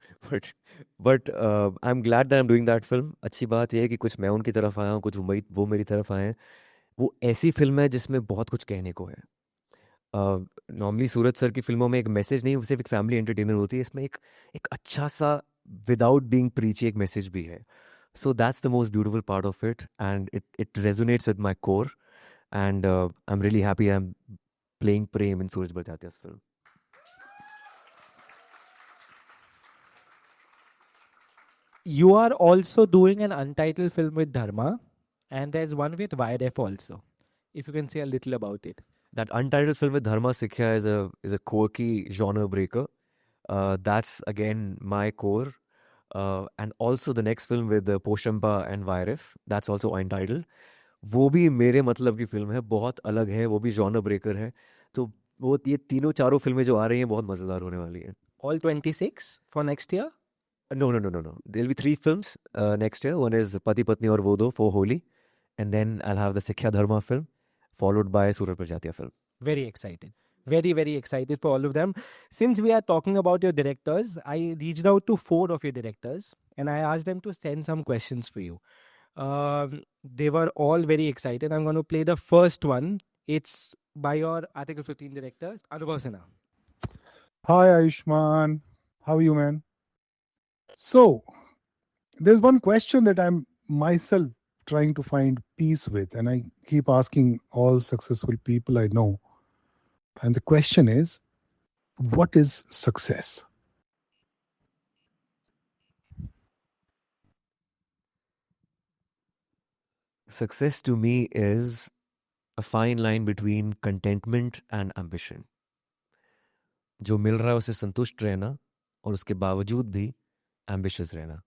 But I am glad that I am doing that film. अच्छी बात यह है कि कुछ मैं उनकी तरफ आया हूँ, कुछ वो मेरी तरफ आए हैं. वो ऐसी फिल्म है जिसमें बहुत कुछ कहने को है. नॉर्मली सूरज सर की फिल्मों में एक मैसेज नहीं, सिर्फ एक फैमिली एंटरटेनर होती है. इसमें एक अच्छा सा विदाउट बीइंग प्रीची एक मैसेज भी है. So that's the most beautiful part of it, and it resonates with my core. And I am really happy I am playing Prem in Sooraj Barjatya's film. You are also doing an untitled film with Dharma, and there's one with YRF also. If you can say a little about it. That untitled film with Dharma Sikhya is a quirky genre breaker. That's again my core. And also the next film with Poshampa and YRF, that's also untitled. वो भी मेरे मतलब की film है, बहुत अलग है, वो भी जॉनर ब्रेकर है. तो वो ये तीनों चारों फिल्में जो आ रही हैं बहुत मज़ेदार होने वाली हैं. All 26 for next year? No. There'll be 3 films next year. One is Pati Patni और वो दो for Holi, and then I'll have the Sikhya Dharma film, followed by Suraj Prajatiya film. Very excited. Very, very excited for all of them. Since we are talking about your directors, I reached out to 4 of your directors and I asked them to send some questions for you. They were all very excited. I'm going to play the first one. It's by your Article 15 director, Anubhav Sinha. Hi Ayushman, how are you, man? So, there's one question that I'm myself trying to find peace with, and I keep asking all successful people I know. And the question is, what is success? Success to me is a fine line between contentment and ambition. जो मिल रहा है उसे संतुष्ट रहना और उसके बावजूद भी एम्बिशियस रहना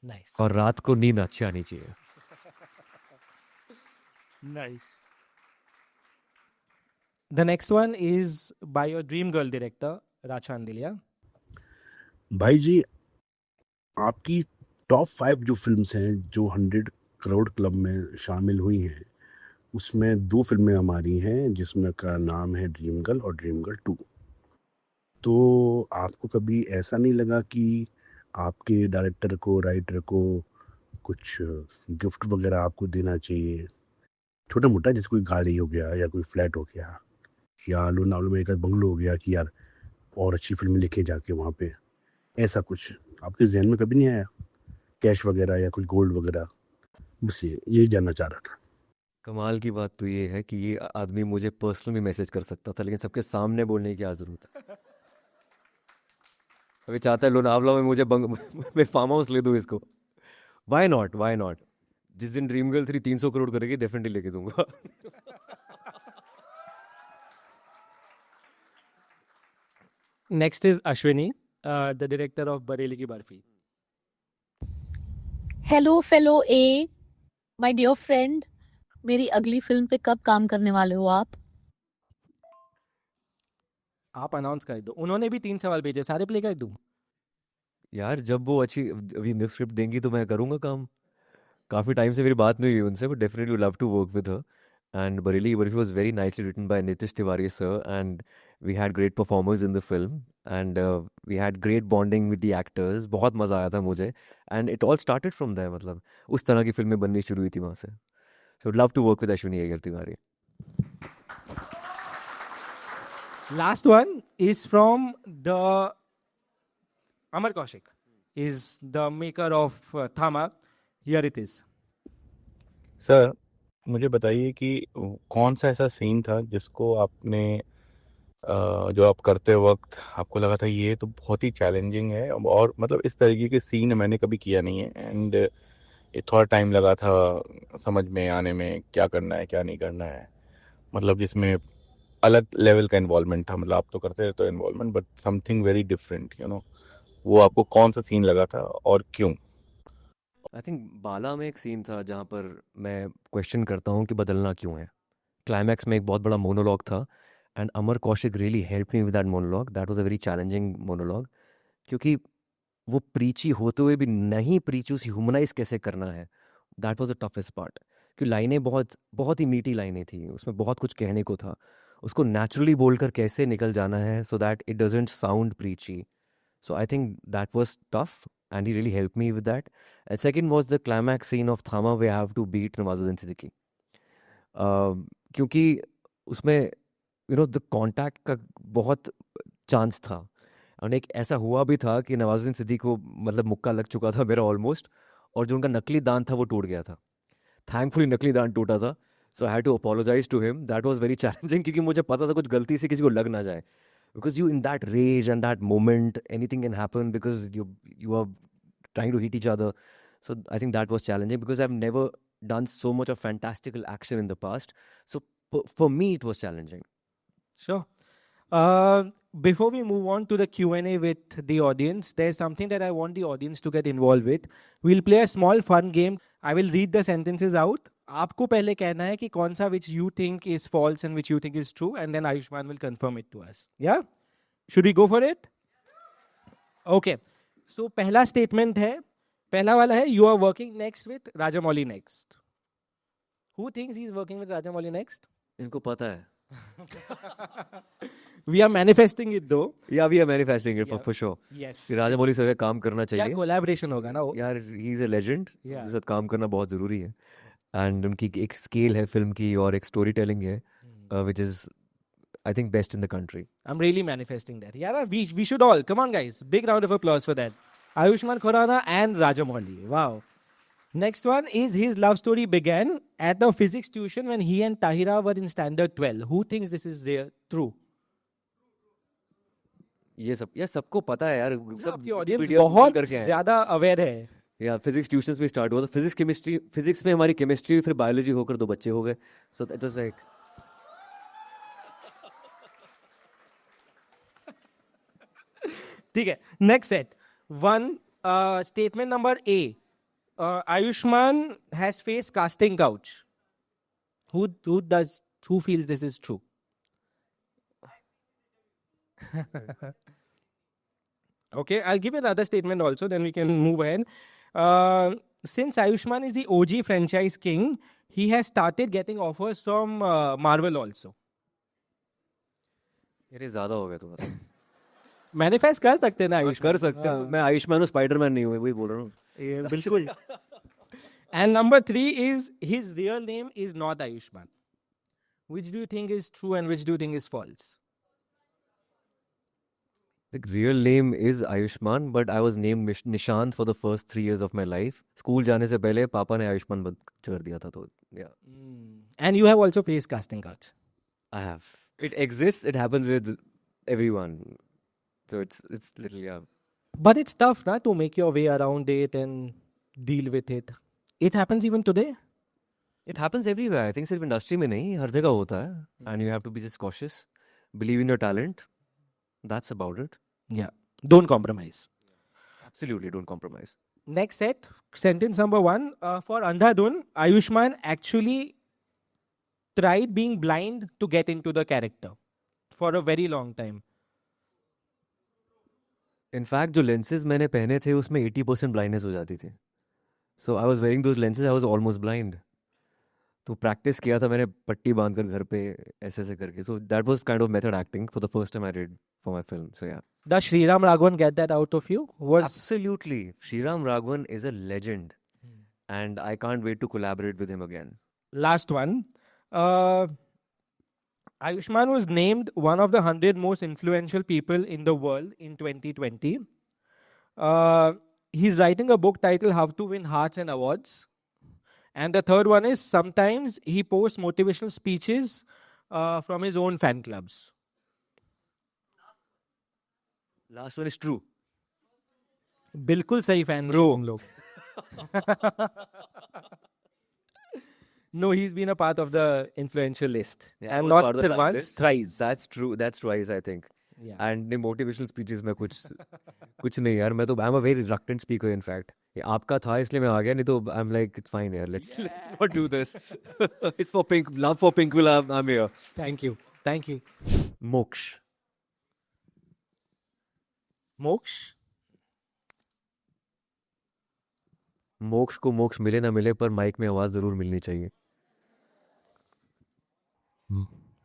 Nice. और रात को नींद अच्छी आनी चाहिए. Nice. The next one is by your dream girl director, Racha Andilia. भाई जी, आपकी टॉप 5 जो फिल्म्स हैं जो 100 करोड़ क्लब में शामिल हुई हैं, उसमें 2 फिल्में हमारी हैं जिसमें का नाम है ड्रीम गर्ल और ड्रीम गर्ल 2. तो आपको कभी ऐसा नहीं लगा कि आपके डायरेक्टर को, राइटर को कुछ गिफ्ट वगैरह आपको देना चाहिए, छोटा मोटा, जैसे कोई गाड़ी हो गया या कोई फ्लैट हो गया या लोनावला में एक बंगलो हो गया कि यार और अच्छी फिल्में लिखे जाके वहाँ पे, ऐसा कुछ आपके जहन में कभी नहीं आया, कैश वगैरह या कुछ गोल्ड वगैरह? बस ये जानना चाह रहा था. कमाल की बात तो ये है कि ये आदमी मुझे पर्सनल भी मैसेज कर सकता था, लेकिन सबके सामने बोलने की क्या जरूरत है. अभी चाहता है लोनावला में मुझे मैं फार्म हाउस ले दूँ इसको. Why not, why not. जिस दिन ड्रीम गर्ल 3 300 करोड़ करेगी डेफिनेटली लेके दूंगा. Next is Ashwini, the director of Bareilly Ki Barfi. Hello fellow ए, माय डियर फ्रेंड, मेरी अगली फिल्म पे कब काम करने वाले हो आप? आप अनाउंस कर दो. उन्होंने भी 3 सवाल भेजे, सारे प्ले कर दूं. यार जब वो अच्छी अभी स्क्रिप्ट देंगी तो मैं करूँगा काम. काफ़ी टाइम से मेरी बात नहीं हुई उनसे, but definitely love to work with her. And Bareilly Ki Barfi was very nicely written by Nitish Tiwari sir, and we had great performers in the film, and we had great bonding with the actors. बहुत मज़ा आया था मुझे, and it all started from there. मतलब उस तरह की फिल्में बननी शुरू हुई थी वहाँ से. So I'd love to work with Ashwini Iyer Tiwari. Last one is from the Amar Kaushik, is the maker of Thama. Here it is. Sir, मुझे बताइए कि कौन सा ऐसा सीन था जिसको आपने जो आप करते वक्त आपको लगा था ये तो बहुत ही चैलेंजिंग है, और मतलब इस तरीके के सीन मैंने कभी किया नहीं है, एंड ये थोड़ा टाइम लगा था समझ में आने में क्या करना है क्या नहीं करना है, मतलब जिसमें अलग लेवल का इन्वॉल्वमेंट था. मतलब आप तो करते रहते हो involvement, but something very different, you know. वो आपको कौन सा सीन लगा था और क्यों? आई थिंक बाला में एक सीन था जहाँ पर मैं क्वेश्चन करता हूँ कि बदलना क्यों है. क्लाइमैक्स में एक बहुत बड़ा मोनोलॉग था, and Amar Kaushik really help me with that monologue. That was a very challenging monologue, क्योंकि वो प्रीची होते हुए भी नहीं प्रीची उसे ह्यूमनाइज कैसे करना है. That was the toughest part, क्योंकि लाइनें बहुत बहुत ही मीठी लाइनें थी, उसमें बहुत कुछ कहने को था. उसको नेचुरली बोलकर कैसे निकल जाना है so that it doesn't sound प्रीची. So I think that was tough, and he really helped me with that. And second was the climax scene of Thama where I have to beat Nawazuddin Siddiqui. क्योंकि उसमें the contact का बहुत chance था, और एक ऐसा हुआ भी था कि नवाजुद्दीन सिद्दीकी को मतलब मुक्का लग चुका था मेरा ऑलमोस्ट, और जो उनका नकली दांत था वो टूट गया था. थैंकफुली नकली दांत टूटा था, so I had to apologise to him. That was very challenging, क्योंकि मुझे पता था कुछ गलती से किसी को लग ना जाए. Because you in that rage and that moment, anything can happen because you are trying to hit each other. So I think that was challenging because I've never done so much of fantastical action in the past. So for me, it was challenging. Sure. Before we move on to the Q&A with the audience, there's something that I want the audience to get involved with. We'll play a small fun game. I will read the sentences out. आपको पहले कहना है कि कौन सा which you think is false and which you think is true, and then Ayushman will confirm it to us. Yeah? Should we go for it? Okay. So पहला statement है, पहला वाला है, you are working next with Rajamouli next. Who thinks he's working with Rajamouli next? इनको पता है. We are manifesting it though. Yeah, we are manifesting it for sure. Yes. कि Rajamouli sir का काम करना क्या चाहिए. collaboration होगा ना वो? यार he is a legend. Yeah. उनके साथ काम करना बहुत ज़रूरी है. एंड उनकी एक स्केल है फिल्म की और एक स्टोरी टेलिंग है which is I think best in the country. I'm really manifesting that. Yeah, we should all. Come on, guys. Big round of applause for that. Ayushmann Khurrana and Rajamouli. Wow. Next one is his love story began at the physics tuition when he and Tahira were in standard 12. Who thinks this is true? ये सब यार सबको पता है यार. सब आपकी audience Wikipedia बहुत करके आए. ज्यादा अवेयर है. या फिजिक्स ट्यूशंस में स्टार्ट हुआ था. फिजिक्स केमिस्ट्री, फिजिक्स में हमारी केमिस्ट्री, फिर बायोलॉजी होकर 2 बच्चे हो गए. सो दैट वाज लाइक ठीक है. Next set. One statement number A. Ayushmann has faced casting couch. Who feels this is true? Okay, I'll give another statement also, then we can move ahead. Since Ayushmann is the OG franchise king, he has started getting offers from Marvel also. ये ज़्यादा हो गया तुम्हारा. Manifest कर सकते हैं ना आयुष्मान? कर सकते हैं. मैं आयुष्मान हूँ, स्पाइडरमैन नहीं हूँ. वही बोल रहा हूँ. ये बिल्कुल. And number 3 is his real name is not Ayushmann. Which do you think is true and which do you think is false? The real name is Ayushman, but I was named Nishant for the first 3 years of my life. School जाने से पहले पापा ने आयुष्मान बंद कर दिया था तो yeah. And you have also faced casting couch. I have. It exists. It happens with everyone. So it's little yeah. But it's tough na, to make your way around it and deal with it. It happens even today. It happens everywhere. I think सिर्फ industry में नहीं, हर जगह होता है. And you have to be just cautious. Believe in your talent. That's about it. Yeah. Don't compromise. Absolutely, don't compromise. Next set, sentence number 1. For Andhadhun, Ayushmann actually tried being blind to get into the character for a very long time. In fact, जो lenses मैंने पहने थे उसमें 80% blindness हो जाती थी. So I was wearing those lenses. I was almost blind. तो practice किया था मैंने पट्टी बांधकर घर पे ऐसे करके. So that was kind of method acting for the first time I did for my film. So yeah. Does Sriram Raghavan get that out of you? Absolutely. Sriram Raghavan is a legend. And I can't wait to collaborate with him again. Last one. Ayushmann was named one of the 100 most influential people in the world in 2020. He's writing a book titled How to Win Hearts and Awards. And the third one is sometimes he posts motivational speeches from his own fan clubs. Last one is true. बिल्कुल सही fan bro हम लोग. No, he's been a part of the influential list. Yeah, and I was not part of that once, list. thrice. That's true. That's twice, I think. Yeah. And the motivational speeches में कुछ नहीं यार. मैं तो I'm a very reluctant speaker in fact. ये आपका था इसलिए मैं आ गया. नहीं तो I'm like it's fine यार. Let's not do this. It's for Pink. Love for Pink will I'm here. Thank you. Thank you. Moksh. Moksh? मोक्ष को मोक्ष मिले ना मिले पर माइक में आवाज जरूर मिलनी चाहिए.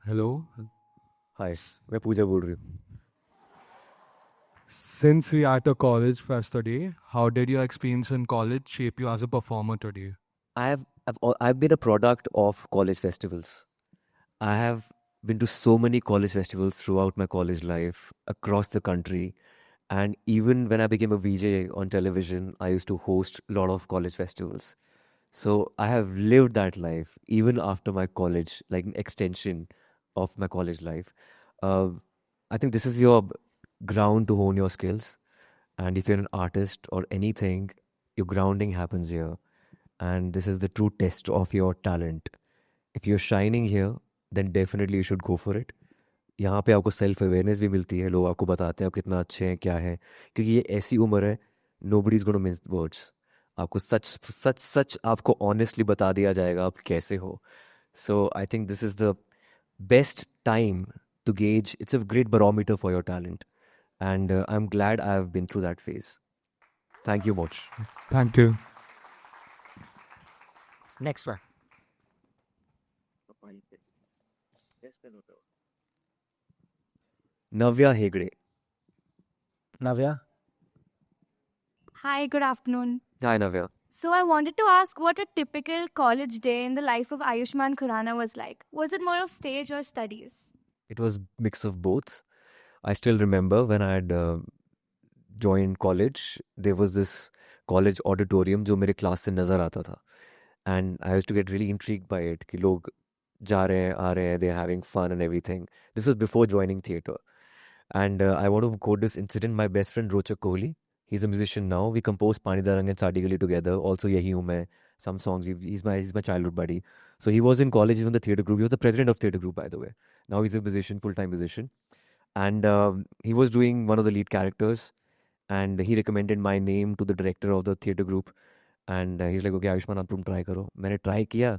Hello. हाय, मैं पूजा बोल रही हूँ. Since we are at a college fest today, how did your experience in college shape you as a performer today? I've been a product of college festivals. I have been to so many college festivals throughout my college life across the country. And even when I became a VJ on television, I used to host a lot of college festivals. So I have lived that life even after my college, like an extension of my college life. I think this is your ground to hone your skills. And if you're an artist or anything, your grounding happens here. And this is the true test of your talent. If you're shining here, then definitely you should go for it. यहाँ पे आपको self awareness भी मिलती है. लोग आपको बताते हैं आप कितना अच्छे हैं, क्या है. क्योंकि ये ऐसी उम्र है, nobody is gonna miss words. आपको सच आपको ऑनेस्टली बता दिया जाएगा आप कैसे हो. So I think this is the best time to gauge. It's a great barometer for your talent. And I am glad I have been through that phase. Thank you much. Thank you. Next one. Navya Hegde. Navya? Hi, good afternoon. Hi, Navya. So, I wanted to ask what a typical college day in the life of Ayushmann Khurrana was like. Was it more of stage or studies? It was mix of both. I still remember when I had joined college, there was this college auditorium जो मेरे class से नज़र आता था. And I used to get really intrigued by it कि लोग जा रहे हैं, आ रहे हैं, they're having fun and everything. This was before joining theatre. And I want to quote this incident. My best friend Rochak Kohli, he's a musician now. We composed Pani Darang and Sadi Gali together. Also Yahi Hu Main, some songs. He's my childhood buddy. So he was in college, he was in the theatre group. He was the president of theatre group, by the way. Now he's a musician, full-time musician. And he was doing one of the lead characters. And he recommended my name to the director of the theatre group. And he's like, okay, Ayushmann, आप तुम try करो. मैंने try किया.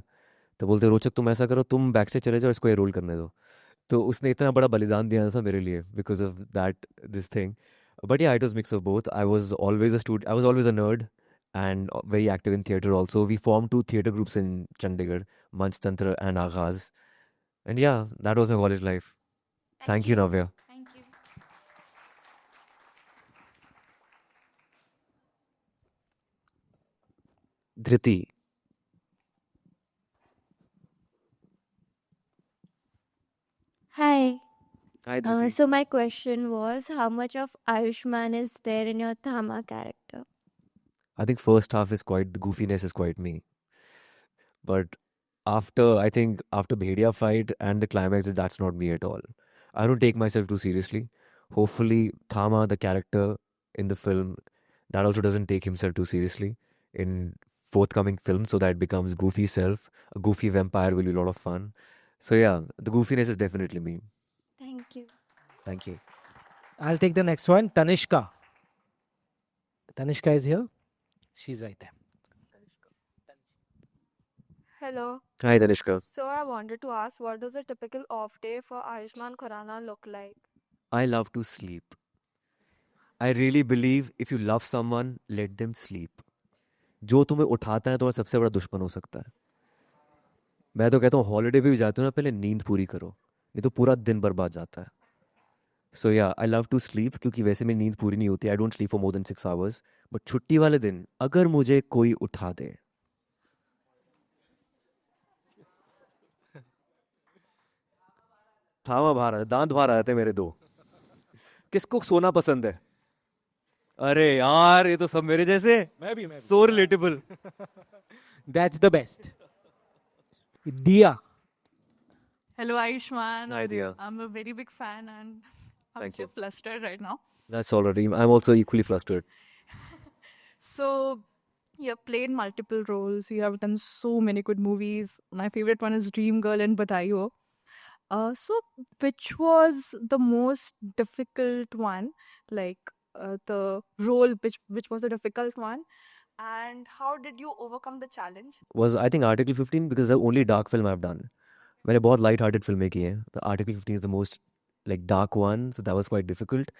तो बोलते रोचक तुम ऐसा करो, तुम बैक से चले जाओ, इसको ये रोल करने दो. तो उसने इतना बड़ा बलिदान दिया था मेरे लिए because of that this thing. But yeah, it was mix of both. I was always a student. I was always a nerd and very active in theatre also. We formed 2 theatre groups in Chandigarh, Manch Tantra and Aghaz. And yeah, that was my college life. Thank you, Navya. Thank you. Dhriti. Hi. Hi, Dhriti. So, my question was how much of Ayushmann is there in your Thama character? I think first half is quite, the goofiness is quite me. But I think after Bhedia fight and the climax, that's not me at all. I don't take myself too seriously. Hopefully, Thama, the character in the film, that also doesn't take himself too seriously in forthcoming films, so that becomes goofy self. A goofy vampire will be a lot of fun. So yeah, the goofiness is definitely me. Thank you. Thank you. I'll take the next one. Tanishka. Tanishka is here. She's right there. Hello. Hi, Tanishka. So I wanted to ask, what does a typical off day for Ayushmann Khurrana look like? I love to sleep. I really believe if you love someone, let them sleep. जो तुम्हें उठाता है तुम्हारा सबसे बड़ा दुश्मन हो सकता है. मैं तो कहता हूँ हॉलीडे पे भी जाते हो ना, पहले नींद पूरी करो, नहीं तो पूरा दिन बर्बाद जाता है. सो या आई लव टू स्लीप, क्योंकि वैसे मेरी नींद पूरी नहीं होती. I don't sleep for more than 6 hours. But छुट्टी वाले दिन अगर मुझे कोई उठा दे, थामा बाहर आ, दांत बाहर आ जाते हैं मेरे 2. किसको सोना पसंद है? अरे यार, ये तो सब मेरे जैसे. मैं भी. So relatable. That's the best. Diya. Hello, Ayushmann. Hi, Diya. I'm a very big fan and I'm Thank so you. flustered right now. That's already. I'm also equally flustered. So, you have played multiple roles. You have done so many good movies. My favorite one is Dream Girl and Batayo. So, which was the most difficult one? Like the role, which was the difficult one? And how did you overcome the challenge? Was I think Article 15, because the only dark film I've done. मैंने बहुत light hearted फिल्में की हैं. The Article 15 is the most like dark one, so that was quite difficult.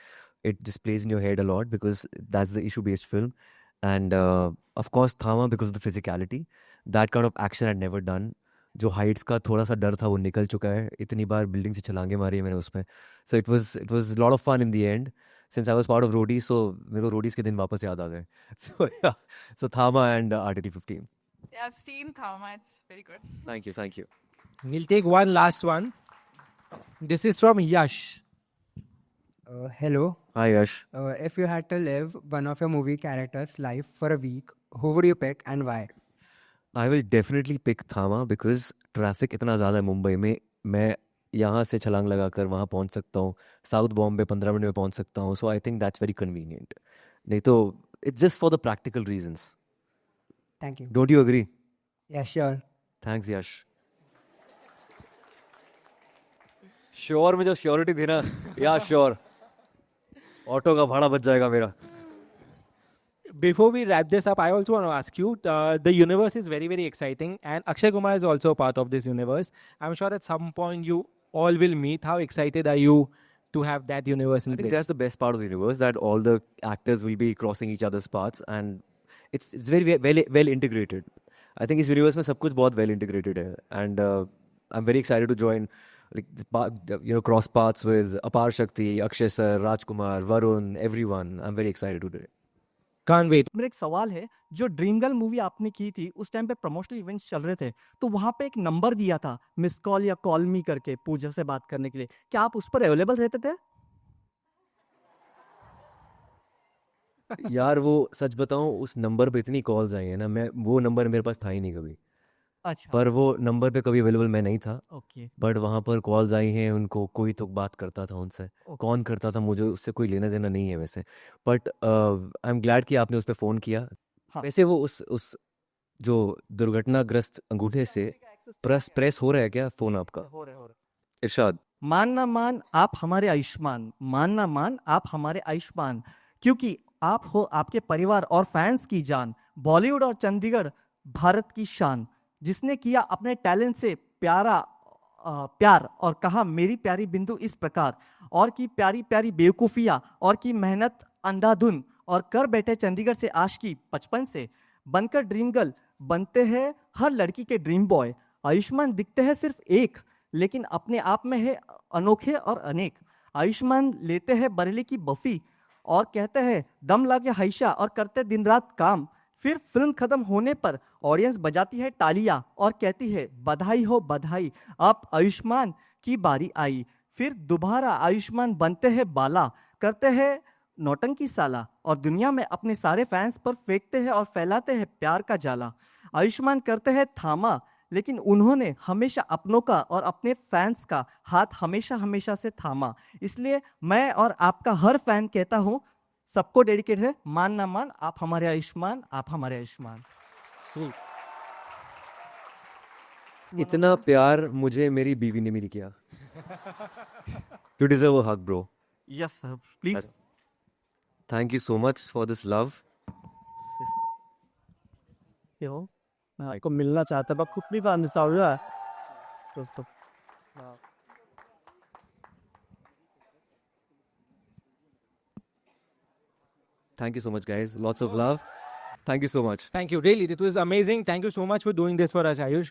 It just plays in your head a lot because that's the issue based film. And of course Thama, because of the physicality. That kind of action I'd never done. जो heights का थोड़ा सा डर था वो निकल चुका है. इतनी बार बिल्डिंग से छलांगे मारी है मैंने उसमें. So it was a lot of fun in the end. Since I was part of Roadies, so मेरे को Roadies के दिन वापस याद आ गए. So yeah, so Thama and Article 15. Yeah, I've seen Thama. It's very good. Thank you. We'll take one last one. This is from Yash. Hello. Hi Yash. If you had to live one of your movie characters' life for a week, who would you pick and why? I will definitely pick Thama because traffic इतना ज़्यादा है मुंबई में. मैं यहाँ से छलांग लगाकर वहाँ पहुँच सकता हूँ. साउथ बॉम्बे 15 मिनट में पहुँच सकता हूँ. So I think that's very convenient. नहीं तो it's just for the practical reasons. Thank you. Don't you agree? Yeah, sure. Thanks Yash. Sure में जो श्योरिटी थी ना, या श्योर ऑटो का भाड़ा बच जाएगा मेरा. Before we wrap this up, I also want to ask you, the universe is very, very exciting and Akshay Kumar is also a part of this universe. I'm sure at some point you all will meet. How excited are you to have that universe in I think place? that's the best part of the universe, that all the actors will be crossing each other's paths and it's very well integrated. I think इस universe में सब कुछ बहुत well integrated है and I'm very excited to join, like, cross paths with Apar Shakti, Akshay sir, Rajkumar, Varun, everyone. I'm very excited to do it. Can't wait. मेरा एक सवाल है, जो ड्रीम गर्ल मूवी आपने की थी उस टाइम पे प्रमोशनल इवेंट्स चल रहे थे, तो वहां पे एक नंबर दिया था मिस कॉल या कॉल मी करके पूजा से बात करने के लिए, क्या आप उस पर अवेलेबल रहते थे? यार वो सच बताऊं, उस नंबर पे इतनी कॉल्स आई है ना, मैं वो नंबर मेरे पास था ही नहीं कभी, अच्छा, पर वो नंबर पे कभी अवेलेबल मैं नहीं था। ओके, बट वहाँ पर कॉल्स आई हैं, उनको कोई तो बात करता था उनसे, ओके। कौन करता था मुझे उससे कोई लेना देना नहीं है वैसे। बट आई एम ग्लैड कि आपने उस पर फ़ोन किया। हाँ। वैसे वो उस जो दुर्घटनाग्रस्त अंगूठे से प्रेस हो रहा है क्या फ़ोन आपका? हो रहे इरशाद। मान ना मान आप हमारे आयुष्मान, मान ना मान आप हमारे आयुष्मान, क्योंकि आप हो आपके परिवार और फैंस की जान, बॉलीवुड और चंडीगढ़ भारत की शान, जिसने किया अपने टैलेंट से प्यार और कहा मेरी प्यारी बिंदु इस प्रकार, और की प्यारी प्यारी बेवकूफ़ियाँ, और की मेहनत अंधाधुन, और कर बैठे चंडीगढ़ से आशिकी 55 से, बनकर ड्रीम गर्ल बनते हैं हर लड़की के ड्रीम बॉय। आयुष्मान दिखते हैं सिर्फ एक, लेकिन अपने आप में है अनोखे और अनेक। आयुष्मान लेते हैं बरेली की बफी और कहते हैं दम लाके हाइशा, और करते दिन रात काम। फिर फिल्म खत्म होने पर ऑडियंस बजाती है तालियां और कहती है बधाई हो बधाई, आप आयुष्मान की बारी आई। फिर दोबारा आयुष्मान बनते हैं बाला, करते हैं नौटंकी साला, और दुनिया में अपने सारे फैंस पर फेंकते हैं और फैलाते हैं प्यार का जाला। आयुष्मान करते हैं थामा, लेकिन उन्होंने हमेशा अपनों का और अपने फैंस का हाथ हमेशा हमेशा से थामा। इसलिए मैं और आपका हर फैन कहता हूँ, सबको डेडिकेट है, मान ना मान आप हमारे आयुष्मान, आप हमारे आयुष्मान। स्वीट। इतना प्यार मुझे मेरी बीवी ने मिली किया। You deserve a hug, bro. Yes sir, please. Thank you so much for this love. को मिलना चाहता है, खुद भी बांध है दोस्तों। Thank you so much, guys. Lots of love. Thank you so much. Thank you. Really, it was amazing. Thank you so much for doing this for us, Ayush.